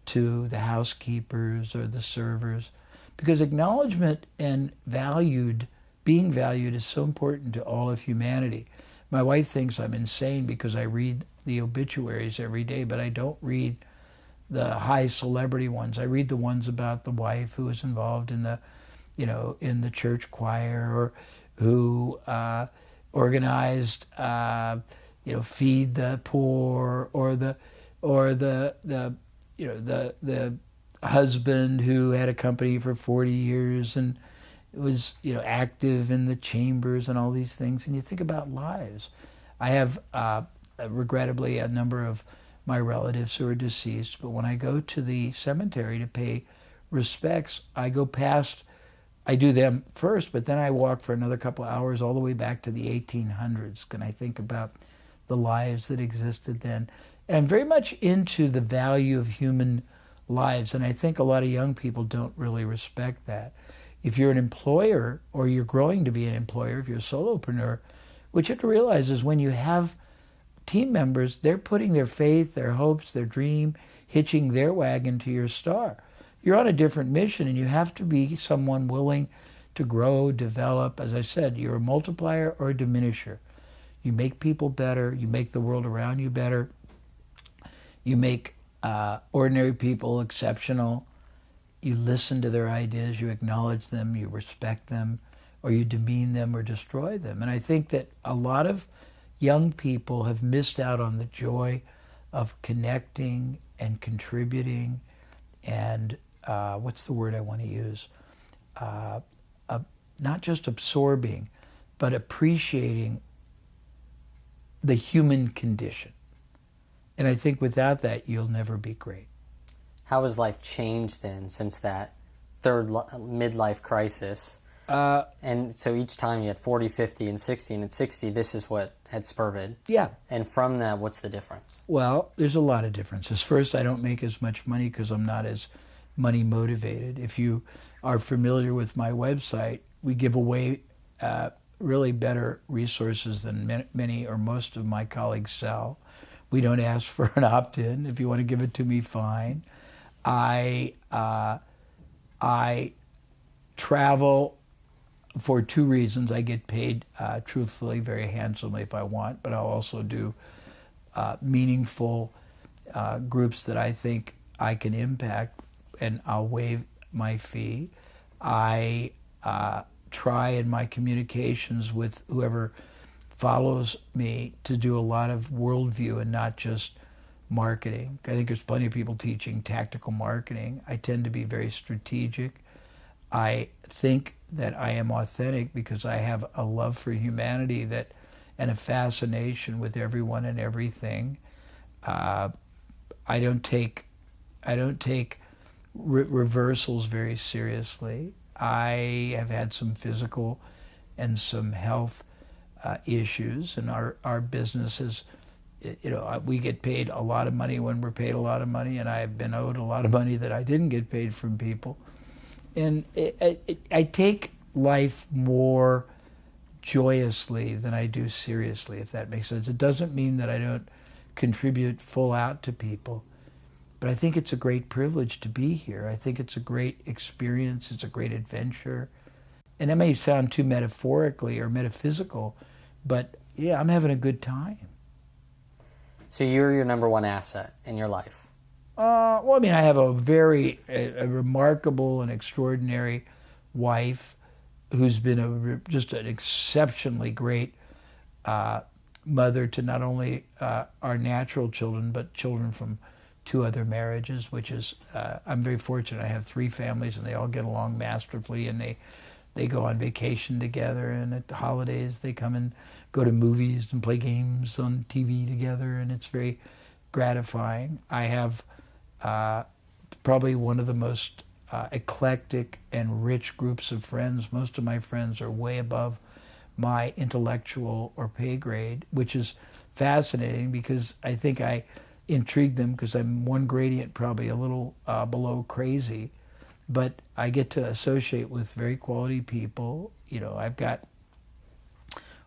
to the housekeepers or the servers, because acknowledgement and being valued is so important to all of humanity. My wife thinks I'm insane because I read the obituaries every day, but I don't read the high celebrity ones. I read the ones about the wife who was involved in the, in the church choir, or who organized, feed the poor, or the husband who had a company for 40 years and was, active in the chambers and all these things. And you think about lives. I have, regrettably, a number of my relatives who are deceased, but when I go to the cemetery to pay respects, I do them first, but then I walk for another couple of hours all the way back to the 1800s, and I think about the lives that existed then. And I'm very much into the value of human lives, and I think a lot of young people don't really respect that. If you're an employer, or you're growing to be an employer, if you're a solopreneur, what you have to realize is when you have team members, they're putting their faith, their hopes, their dream, hitching their wagon to your star. You're on a different mission, and you have to be someone willing to grow, develop. As I said, you're a multiplier or a diminisher. You make people better. You make the world around you better. You make ordinary people exceptional. You listen to their ideas. You acknowledge them. You respect them, or you demean them or destroy them. And I think that a lot of young people have missed out on the joy of connecting and contributing and what's the word I want to use? Not just absorbing, but appreciating the human condition. And I think without that, you'll never be great. How has life changed then since that third midlife crisis? And so each time you had 40, 50, and 60, and at 60, this is what had spurred. Yeah. And from that, what's the difference? Well, there's a lot of differences. First, I don't make as much money because I'm not as money motivated. If you are familiar with my website, we give away really better resources than many or most of my colleagues sell. We don't ask for an opt-in. If you want to give it to me, fine. I travel for two reasons. I get paid, truthfully, very handsomely if I want, but I'll also do meaningful groups that I think I can impact, and I'll waive my fee. I try in my communications with whoever follows me to do a lot of worldview and not just marketing. I think there's plenty of people teaching tactical marketing. I tend to be very strategic. I think that I am authentic because I have a love for humanity and a fascination with everyone and everything. I don't take reversals very seriously. I have had some physical and some health issues, and our business is, we get paid a lot of money when we're paid a lot of money, and I have been owed a lot of money that I didn't get paid from people. And I take life more joyously than I do seriously, if that makes sense. It doesn't mean that I don't contribute full out to people, but I think it's a great privilege to be here. I think it's a great experience. It's a great adventure. And that may sound too metaphorically or metaphysical, but yeah, I'm having a good time. So you're your number one asset in your life? Well, I mean, I have a remarkable and extraordinary wife who's been just an exceptionally great mother to not only our natural children, but children from 2 other marriages, which is, I'm very fortunate. I have 3 families, and they all get along masterfully, and they go on vacation together, and at the holidays they come and go to movies and play games on TV together, and it's very gratifying. I have probably one of the most eclectic and rich groups of friends. Most of my friends are way above my intellectual or pay grade, which is fascinating because I think I intrigue them because I'm one gradient probably a little below crazy, but I get to associate with very quality people. I've got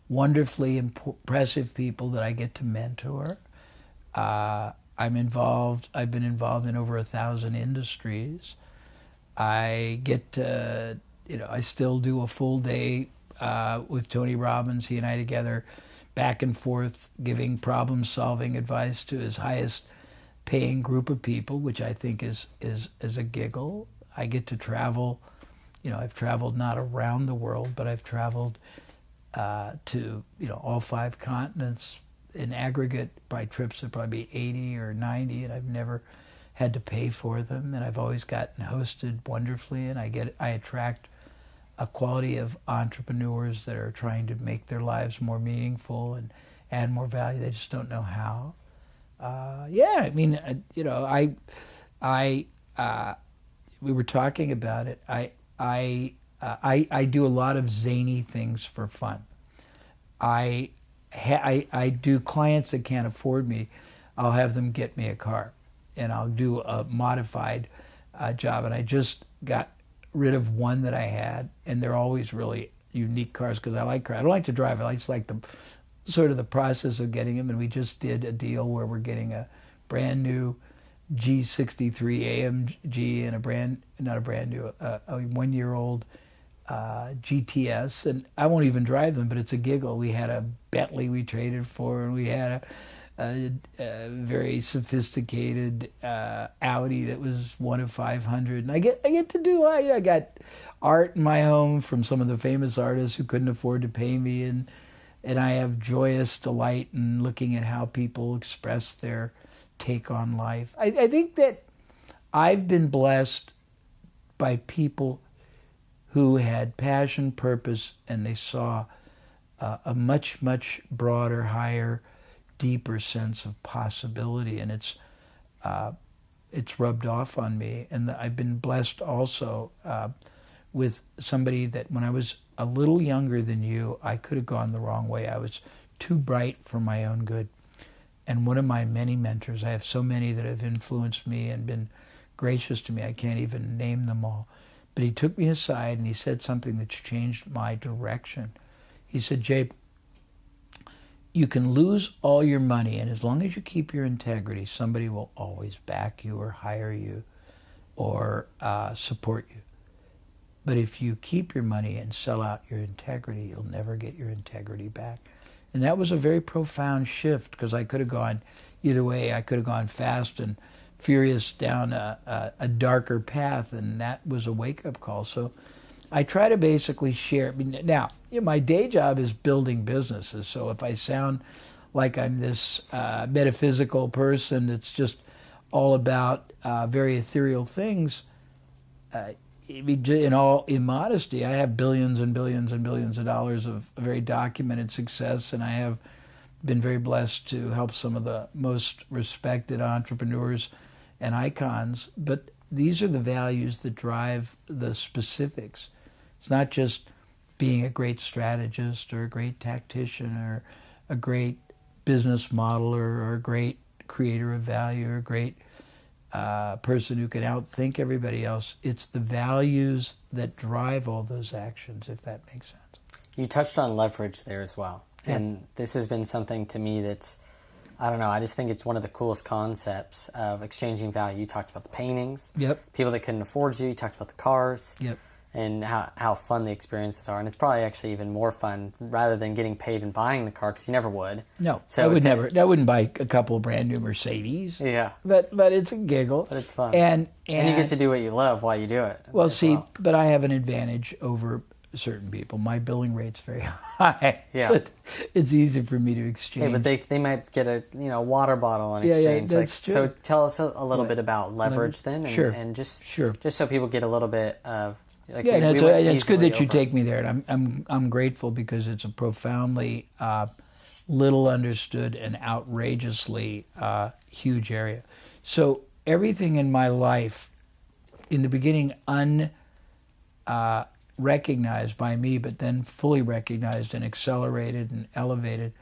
wonderfully impressive people that I get to mentor. I've been involved in over 1,000 industries. I get to, I still do a full day with Tony Robbins. He and I together back and forth giving problem-solving advice to his highest paying group of people, which I think is a giggle. I get to travel. I've traveled not around the world, but I've traveled to all 5 continents. In aggregate, by trips would probably be 80 or 90, and I've never had to pay for them. And I've always gotten hosted wonderfully, and I attract a quality of entrepreneurs that are trying to make their lives more meaningful and add more value. They just don't know how. We were talking about it. I do a lot of zany things for fun. I do clients that can't afford me. I'll have them get me a car, and I'll do a modified job. And I just got rid of one that I had, and they're always really unique cars because I like cars. I don't like to drive. I just like the process of getting them. And we just did a deal where we're getting a brand new G63 AMG and a 1-year-old GTS, and I won't even drive them, but it's a giggle. We had a Bentley we traded for, and we had a very sophisticated Audi that was 1 of 500. And I get to do. I got art in my home from some of the famous artists who couldn't afford to pay me, and I have joyous delight in looking at how people express their take on life. I think that I've been blessed by people who had passion, purpose, and they saw a much, much broader, higher, deeper sense of possibility, and it's rubbed off on me. And I've been blessed also with somebody that when I was a little younger than you, I could have gone the wrong way. I was too bright for my own good. And one of my many mentors, I have so many that have influenced me and been gracious to me, I can't even name them all. But he took me aside and he said something that's changed my direction. He said, Jay, you can lose all your money, and as long as you keep your integrity, somebody will always back you or hire you or support you. But if you keep your money and sell out your integrity, you'll never get your integrity back. And that was a very profound shift, because I could have gone either way. I could have gone fast and furious down a darker path, and that was a wake-up call. So I try to basically share. Now, my day job is building businesses, so if I sound like I'm this metaphysical person that's just all about very ethereal things, in all immodesty, I have billions and billions and billions of dollars of very documented success, and I have been very blessed to help some of the most respected entrepreneurs and icons. But these are the values that drive the specifics. It's not just being a great strategist or a great tactician or a great business modeler or a great creator of value or a great person who can outthink everybody else. It's the values that drive all those actions, if that makes sense. You touched on leverage there as well. Yeah. And this has been something to me that's, I don't know, I just think it's one of the coolest concepts of exchanging value. You talked about the paintings. Yep. People that couldn't afford you. You talked about the cars. Yep. And how fun the experiences are. And it's probably actually even more fun rather than getting paid and buying the car, because you never would. No, so I wouldn't buy a couple brand new Mercedes. Yeah. But it's a giggle. But it's fun. And you get to do what you love while you do it. Well, but I have an advantage over certain people. My billing rate's very high. Yeah. So it's easy for me to exchange. Yeah, but they might get a water bottle in exchange. Yeah, that's true. So tell us a little bit about leverage then. Sure. And just so people get a little bit of... it's good that you take me there, and I'm grateful, because it's a profoundly little understood and outrageously huge area. So everything in my life, in the beginning unrecognized by me, but then fully recognized and accelerated and elevated,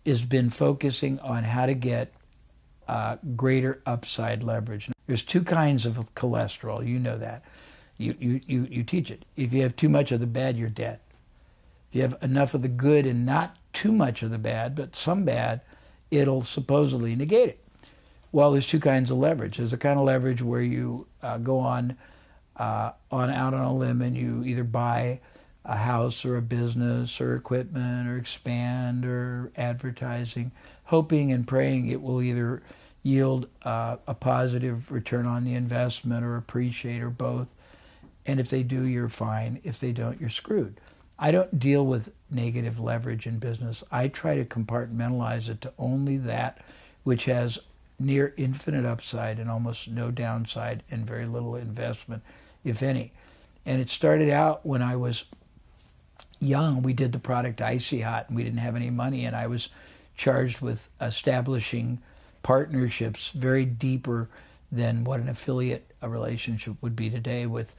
has been focusing on how to get greater upside leverage. There's 2 kinds of cholesterol, you know that. You teach it. If you have too much of the bad, you're dead. If you have enough of the good and not too much of the bad, but some bad, it'll supposedly negate it. Well, there's 2 kinds of leverage. There's a kind of leverage where you go out on a limb and you either buy a house or a business or equipment or expand or advertising, hoping and praying it will either yield a positive return on the investment or appreciate or both. And if they do, you're fine. If they don't, you're screwed. I don't deal with negative leverage in business. I try to compartmentalize it to only that which has near infinite upside and almost no downside and very little investment, if any. And it started out when I was young. We did the product Icy Hot and we didn't have any money, and I was charged with establishing partnerships very deeper than what an affiliate relationship would be today with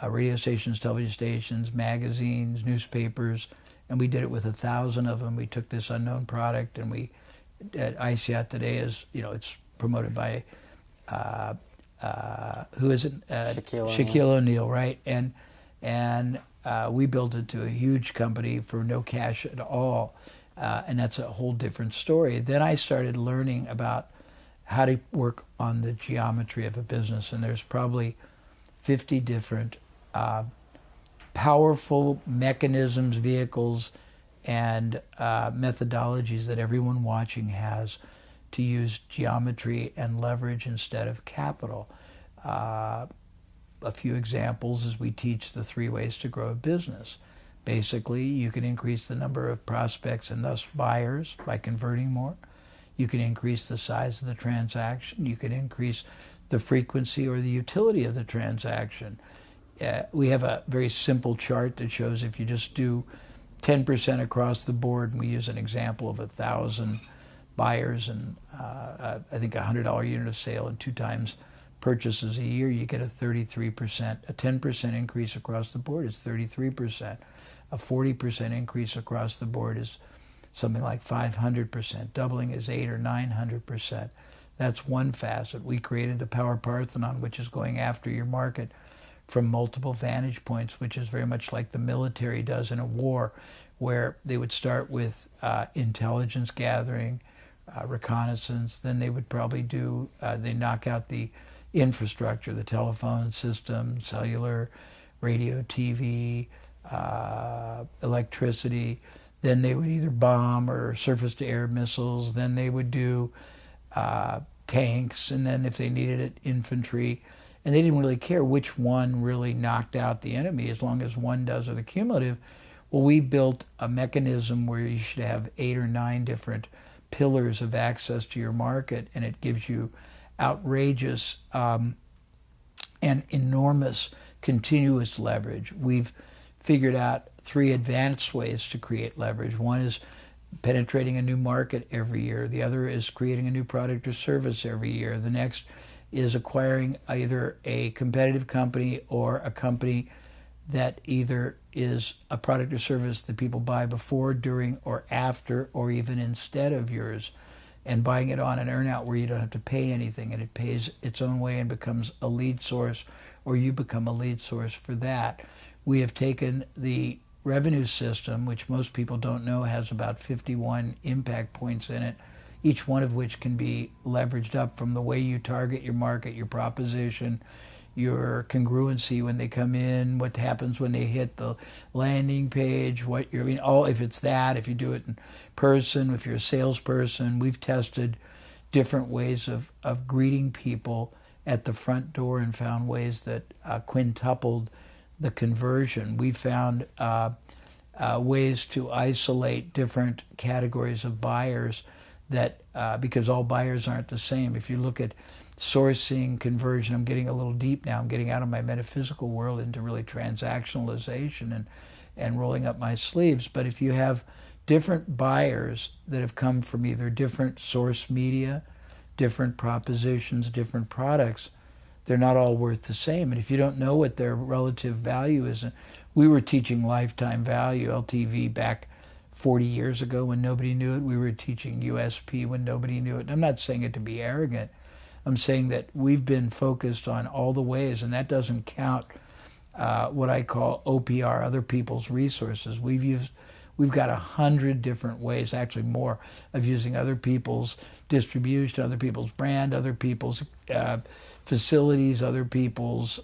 radio stations, television stations, magazines, newspapers, and we did it with 1,000 of them. We took this unknown product, and we at Icy Hot today is, it's promoted by who is it? Shaquille O'Neal, right? And we built it to a huge company for no cash at all, and that's a whole different story. Then I started learning about how to work on the geometry of a business, and there's probably 50 different powerful mechanisms, vehicles, and methodologies that everyone watching has to use geometry and leverage instead of capital. A few examples is we teach the 3 ways to grow a business. Basically, you can increase the number of prospects and thus buyers by converting more. You can increase the size of the transaction. You can increase the frequency or the utility of the transaction. We have a very simple chart that shows if you just do 10% across the board, and we use an example of 1,000 buyers and I think a $100 unit of sale and 2 times purchases a year, you get a 33%. A 10% increase across the board is 33%. A 40% increase across the board is something like 500%. Doubling is 800 or 900%. That's one facet. We created the Power Parthenon, which is going after your market from multiple vantage points, which is very much like the military does in a war, where they would start with intelligence gathering, reconnaissance, then they would probably do, they knock out the infrastructure, the telephone system, cellular, radio, TV, electricity. Then they would either bomb or surface-to-air missiles. Then they would do tanks, and then if they needed it, infantry. And they didn't really care which one really knocked out the enemy, as long as one does, or the cumulative. Well, we built a mechanism where you should have 8 or 9 different pillars of access to your market, and it gives you outrageous and enormous continuous leverage. We've figured out 3 advanced ways to create leverage. One is penetrating a new market every year. The other is creating a new product or service every year. The next is acquiring either a competitive company or a company that either is a product or service that people buy before, during, or after, or even instead of yours, and buying it on an earn-out where you don't have to pay anything, and it pays its own way and becomes a lead source, or you become a lead source for that. We have taken the revenue system, which most people don't know has about 51 impact points in it, each one of which can be leveraged up from the way you target your market, your proposition, your congruency when they come in, what happens when they hit the landing page, what you're, if it's that, if you do it in person, if you're a salesperson. We've tested different ways of greeting people at the front door and found ways that quintupled the conversion. We found ways to isolate different categories of buyers that because all buyers aren't the same. If you look at sourcing, conversion, I'm getting a little deep now. I'm getting out of my metaphysical world into really transactionalization and rolling up my sleeves. But if you have different buyers that have come from either different source media, different propositions, different products, they're not all worth the same. And if you don't know what their relative value is, we were teaching lifetime value, LTV, back 40 years ago when nobody knew it. We were teaching USP when nobody knew it. And I'm not saying it to be arrogant. I'm saying that we've been focused on all the ways, and that doesn't count what I call OPR, other people's resources. We've got 100 different ways, actually more, of using other people's distribution, other people's brand, other people's facilities, other people's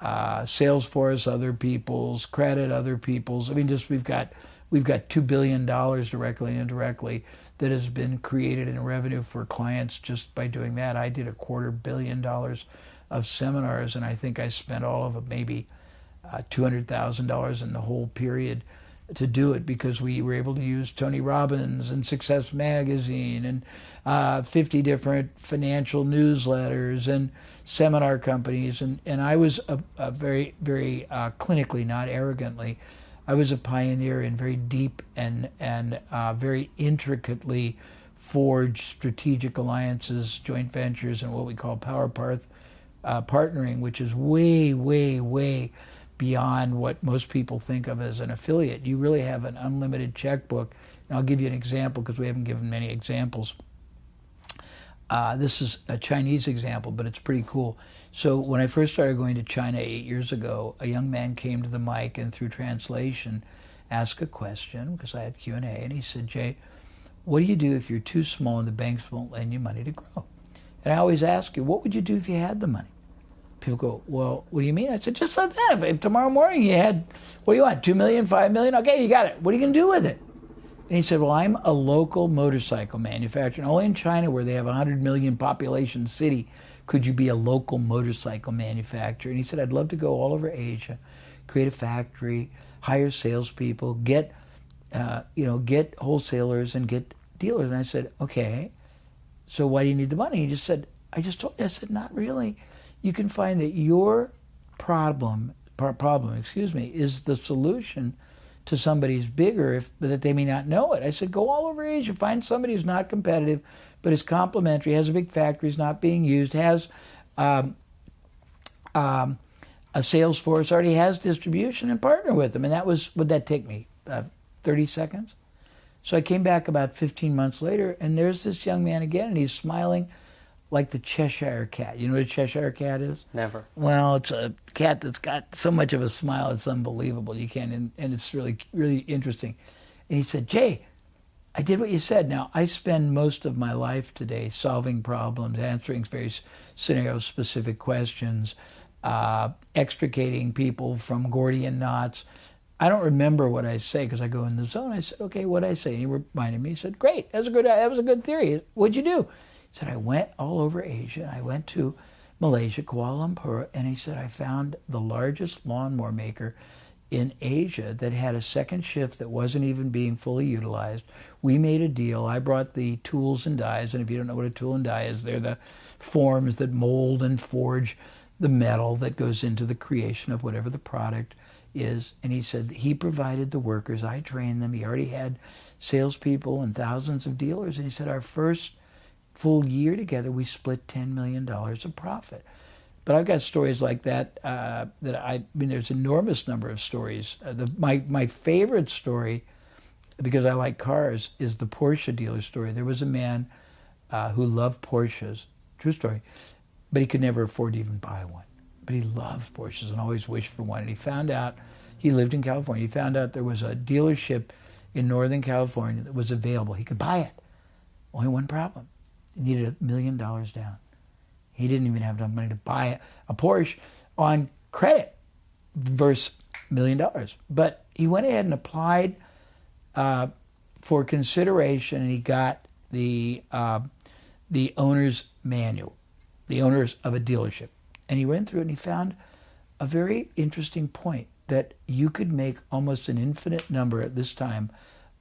Salesforce, other people's, credit, other people's. I mean, just we've got $2 billion directly and indirectly that has been created in revenue for clients just by doing that. I did $250 million of seminars, and I think I spent all of it, maybe $200,000 in the whole period to do it, because we were able to use Tony Robbins and Success Magazine and 50 different financial newsletters and seminar companies. And I was a very, very clinically, not arrogantly, I was a pioneer in very deep and very intricately forged strategic alliances, joint ventures, and what we call partnering, which is way, way, way beyond what most people think of as an affiliate. You really have an unlimited checkbook. And I'll give you an example, because we haven't given many examples. This is a Chinese example, but it's pretty cool. So when I first started going to China 8 years ago, a young man came to the mic and through translation asked a question, because I had Q&A, and he said, Jay, what do you do if you're too small and the banks won't lend you money to grow? And I always ask you, what would you do if you had the money? People go, well, what do you mean? I said, just like that. If tomorrow morning you had, what do you want, 2 million, 5 million? Okay, you got it. What are you going to do with it? And he said, well, I'm a local motorcycle manufacturer. And only in China, where they have a 100 million population city, could you be a local motorcycle manufacturer. And he said, I'd love to go all over Asia, create a factory, hire salespeople, get wholesalers and get dealers. And I said, okay, so why do you need the money? He just said, I just told you. I said, not really. You can find that your problem, is the solution to somebody's bigger, that they may not know it. I said, go all over Asia, find somebody who's not competitive, but is complementary, has a big factory, is not being used, has a sales force, already has distribution, and partner with them. And would that take me 30 seconds? So I came back about 15 months later, and there's this young man again, and he's smiling like the Cheshire Cat. You know what a Cheshire Cat is? Never. Well, it's a cat that's got so much of a smile, it's unbelievable. You can't, and it's really, really interesting. And he said, Jay, I did what you said. Now, I spend most of my life today solving problems, answering very scenario-specific questions, extricating people from Gordian knots. I don't remember what I say because I go in the zone. I said, okay, what'd I say? And he reminded me. He said, great, that was a good theory. What'd you do? He said, I went all over Asia. I went to Malaysia, Kuala Lumpur, and he said, I found the largest lawnmower maker in Asia that had a second shift that wasn't even being fully utilized. We made a deal. I brought the tools and dies, and if you don't know what a tool and die is, they're the forms that mold and forge the metal that goes into the creation of whatever the product is. And he said he provided the workers. I trained them. He already had salespeople and thousands of dealers. And he said our first full year together, we split $10 million of profit. But I've got stories like that. There's an enormous number of stories. My favorite story, because I like cars, is the Porsche dealer story. There was a man who loved Porsches, true story, but he could never afford to even buy one. But he loved Porsches and always wished for one. And he found out, he lived in California, he found out there was a dealership in Northern California that was available. He could buy it. Only one problem. He needed $1 million down. He didn't even have enough money to buy a Porsche on credit versus $1 million. But he went ahead and applied for consideration, and he got the owner's manual, the owners of a dealership. And he went through it and he found a very interesting point, that you could make almost an infinite number at this time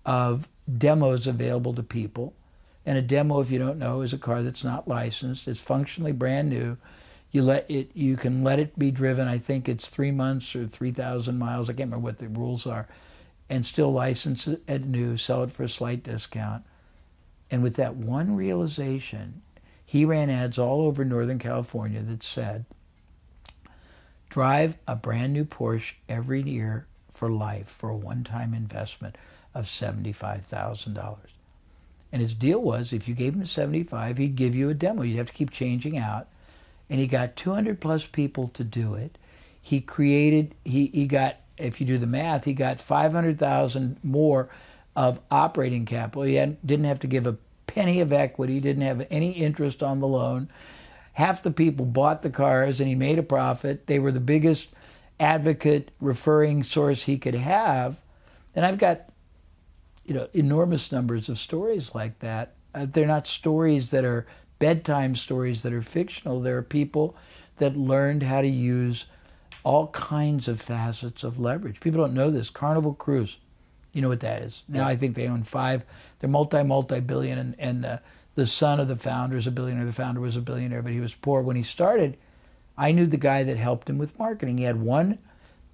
of demos available to people. And a demo, if you don't know, is a car that's not licensed. It's functionally brand new. You can let it be driven. I think it's 3 months or 3,000 miles. I can't remember what the rules are. And still license it at new, sell it for a slight discount. And with that one realization, he ran ads all over Northern California that said, drive a brand new Porsche every year for life for a one-time investment of $75,000. And his deal was, if you gave him $75,000, he'd give you a demo. You'd have to keep changing out. And he got 200 plus people to do it. He got, if you do the math, he got 500,000 more of operating capital. He didn't have to give a penny of equity, didn't have any interest on the loan. half the people bought the cars and he made a profit. They were the biggest advocate referring source he could have. And I've got, enormous numbers of stories like that. They're not stories that are bedtime stories that are fictional. There are people that learned how to use all kinds of facets of leverage. People don't know this. Carnival Cruise, you know what that is. Now I think they own 5. They're multi-billion, and the son of the founder is a billionaire. The founder was a billionaire, but he was poor. When he started, I knew the guy that helped him with marketing. He had one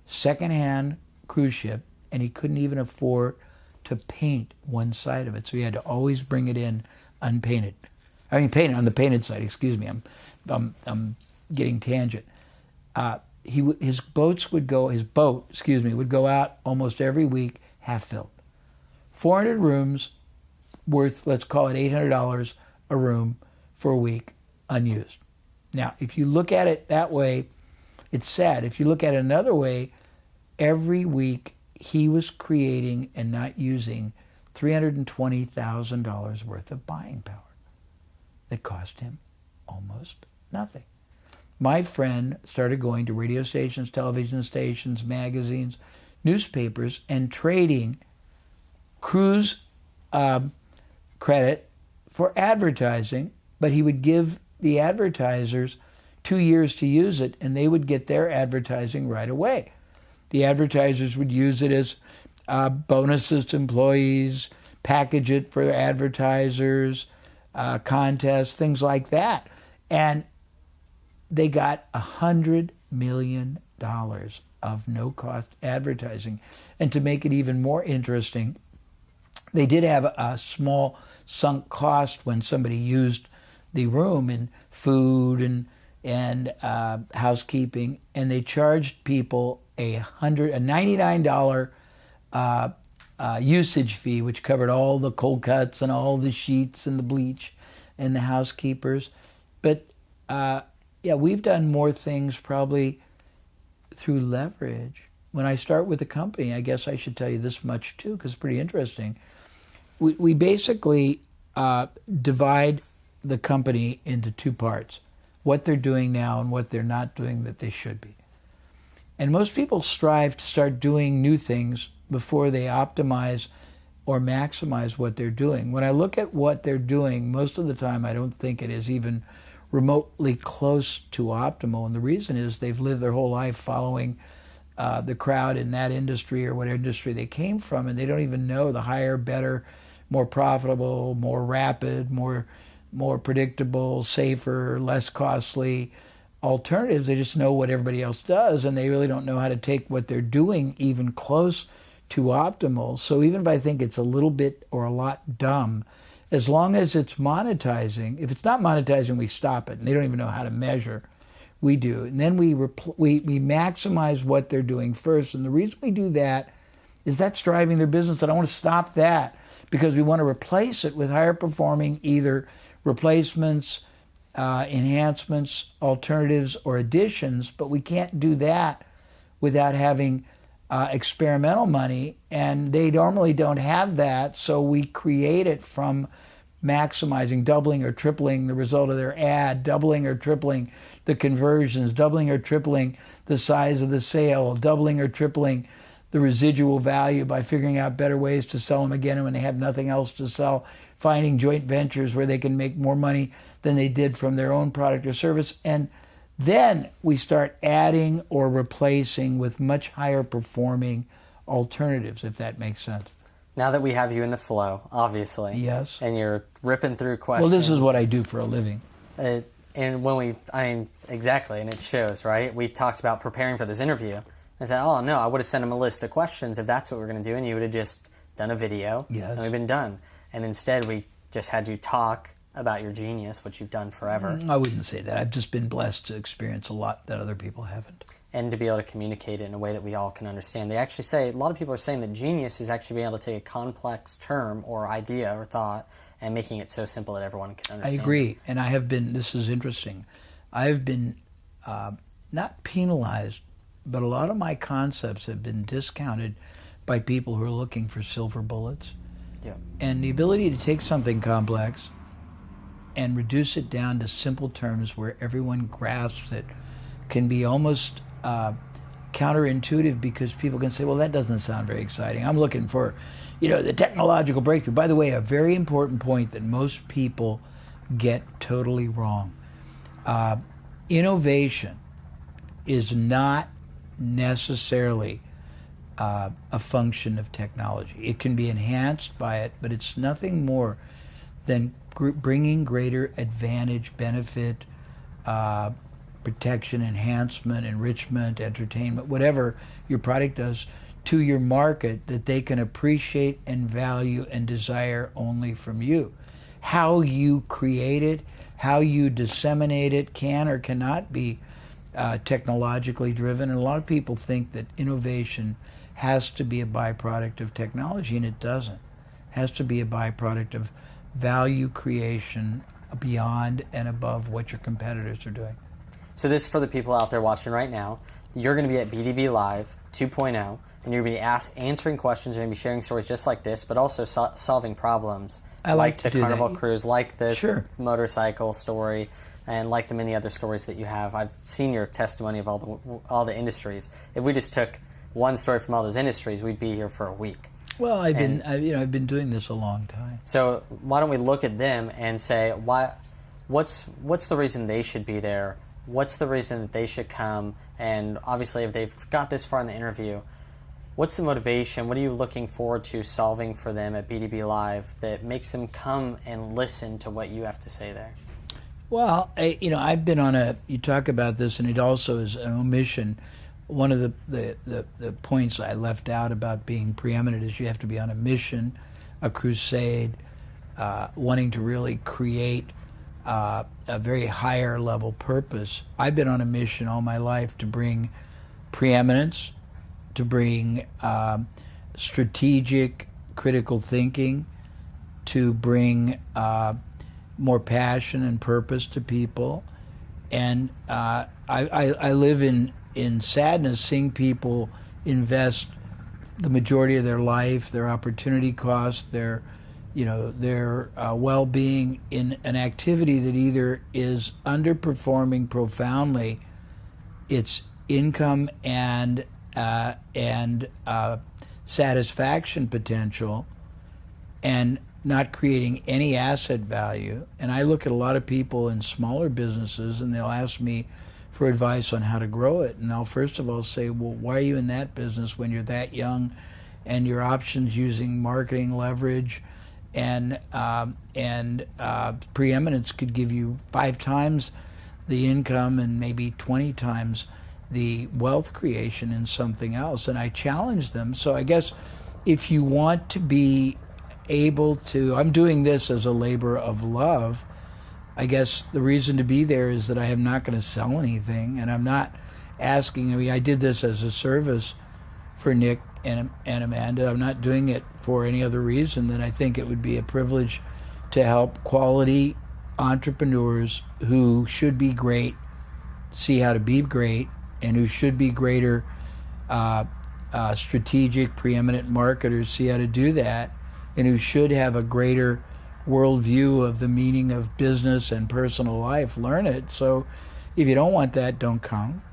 second-hand cruise ship, and he couldn't even afford to paint one side of it. So he had to always bring it in unpainted. I mean, painted on the painted side. Excuse me, I'm getting tangent. His boat would go out almost every week half filled. 400 rooms worth, let's call it $800 a room for a week, unused. Now, if you look at it that way, it's sad. If you look at it another way, every week he was creating and not using $320,000 worth of buying power that cost him almost nothing. My friend started going to radio stations, television stations, magazines, newspapers, and trading cruise credit for advertising, but he would give the advertisers 2 years to use it, and they would get their advertising right away. The advertisers would use it as bonuses to employees, package it for advertisers, contests, things like that. And they got $100 million of no-cost advertising. And to make it even more interesting, they did have a small sunk cost when somebody used the room in food and housekeeping, and they charged people a $99 usage fee, which covered all the cold cuts and all the sheets and the bleach and the housekeepers. But we've done more things probably through leverage. When I start with a company, I guess I should tell you this much too, because it's pretty interesting. We basically divide the company into 2 parts: what they're doing now and what they're not doing that they should be. And most people strive to start doing new things before they optimize or maximize what they're doing. When I look at what they're doing, most of the time I don't think it is even remotely close to optimal. And the reason is they've lived their whole life following the crowd in that industry or whatever industry they came from, and they don't even know the higher, better, more profitable, more rapid, more predictable, safer, less costly alternatives. They just know what everybody else does, and they really don't know how to take what they're doing even close to optimal. So even if I think it's a little bit or a lot dumb, as long as it's monetizing, if it's not monetizing, we stop it. And they don't even know how to measure. We do. And then we maximize what they're doing first. And the reason we do that is that's driving their business. And I want to stop that because we want to replace it with higher performing either replacements, enhancements, alternatives, or additions. But we can't do that without having experimental money, and they normally don't have that, so we create it from maximizing, doubling or tripling the result of their ad, doubling or tripling the conversions, doubling or tripling the size of the sale, doubling or tripling the residual value by figuring out better ways to sell them again when they have nothing else to sell, finding joint ventures where they can make more money than they did from their own product or service. And then we start adding or replacing with much higher performing alternatives, if that makes sense. Now that we have you in the flow, obviously. Yes. And you're ripping through questions. Well, this is what I do for a living. Exactly, and it shows, right? We talked about preparing for this interview. I said, oh, no, I would have sent him a list of questions if that's what we're going to do, and you would have just done a video, and we've been done. And instead, we just had you talk about your genius, which you've done forever. I wouldn't say that. I've just been blessed to experience a lot that other people haven't. And to be able to communicate it in a way that we all can understand. They actually say, a lot of people are saying that genius is actually being able to take a complex term or idea or thought and making it so simple that everyone can understand. I agree. And I have been, this is interesting, I have been not penalized, but a lot of my concepts have been discounted by people who are looking for silver bullets. Yeah. And the ability to take something complex and reduce it down to simple terms where everyone grasps it can be almost counterintuitive, because people can say, well, that doesn't sound very exciting. I'm looking for, the technological breakthrough. By the way, a very important point that most people get totally wrong. Innovation is not necessarily a function of technology. It can be enhanced by it, but it's nothing more than bringing greater advantage, benefit, protection, enhancement, enrichment, entertainment, whatever your product does, to your market that they can appreciate and value and desire only from you. How you create it, how you disseminate it can or cannot be technologically driven. And a lot of people think that innovation has to be a byproduct of technology, and it doesn't. It has to be a byproduct of value creation beyond and above what your competitors are doing. So this is for the people out there watching right now. You're going to be at BDB Live 2.0, and you're going to be answering questions. You're going to be sharing stories just like this, but also solving problems. I like the Carnival Cruise, like the Sure. motorcycle story, and like the many other stories that you have. I've seen your testimony of all the industries. If we just took one story from all those industries, we'd be here for a week. Well, I've been doing this a long time. So why don't we look at them and say, what's the reason they should be there? What's the reason that they should come? And obviously, if they've got this far in the interview, what's the motivation? What are you looking forward to solving for them at BDB Live that makes them come and listen to what you have to say there? Well, I've been on you talk about this, and it also is an omission. One of the points I left out about being preeminent is you have to be on a mission, a crusade, wanting to really create a very higher level purpose. I've been on a mission all my life to bring preeminence, to bring strategic, critical thinking, to bring more passion and purpose to people. And I live in sadness seeing people invest the majority of their life, their opportunity cost, their well-being in an activity that either is underperforming profoundly its income and satisfaction potential, and not creating any asset value. And I look at a lot of people in smaller businesses, and they'll ask me for advice on how to grow it. And I'll first of all say, well, why are you in that business when you're that young, and your options using marketing leverage and preeminence could give you 5 times the income and maybe 20 times the wealth creation in something else? And I challenge them. So I guess if you want to be able to, I'm doing this as a labor of love. I guess the reason to be there is that I am not going to sell anything, and I'm not asking. I did this as a service for Nick and Amanda. I'm not doing it for any other reason than I think it would be a privilege to help quality entrepreneurs who should be great see how to be great, and who should be greater strategic, preeminent marketers see how to do that, and who should have a greater worldview of the meaning of business and personal life. Learn it. So if you don't want that, don't come.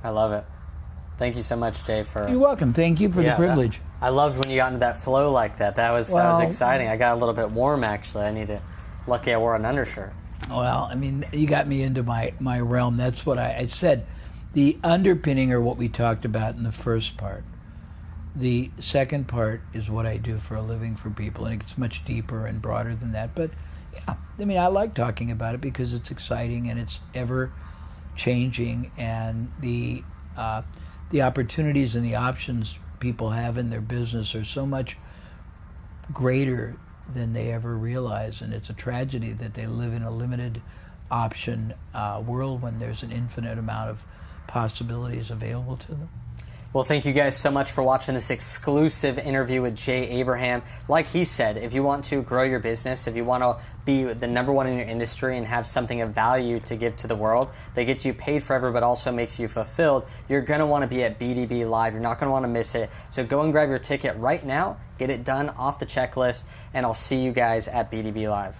I love it. Thank you so much, Jay. You're welcome. Thank you for the privilege. I loved when you got into that flow like that. That was exciting. I got a little bit warm, actually. Lucky I wore an undershirt. Well, you got me into my realm. That's what I said. The underpinning are what we talked about in the first part. The second part is what I do for a living for people, and it gets much deeper and broader than that. But yeah, I like talking about it because it's exciting and it's ever changing, and the opportunities and the options people have in their business are so much greater than they ever realize. And it's a tragedy that they live in a limited option world when there's an infinite amount of possibilities available to them. Well, thank you guys so much for watching this exclusive interview with Jay Abraham. Like he said, if you want to grow your business, if you want to be the number one in your industry and have something of value to give to the world that gets you paid forever but also makes you fulfilled, you're going to want to be at BDB Live. You're not going to want to miss it. So go and grab your ticket right now, get it done off the checklist, and I'll see you guys at BDB Live.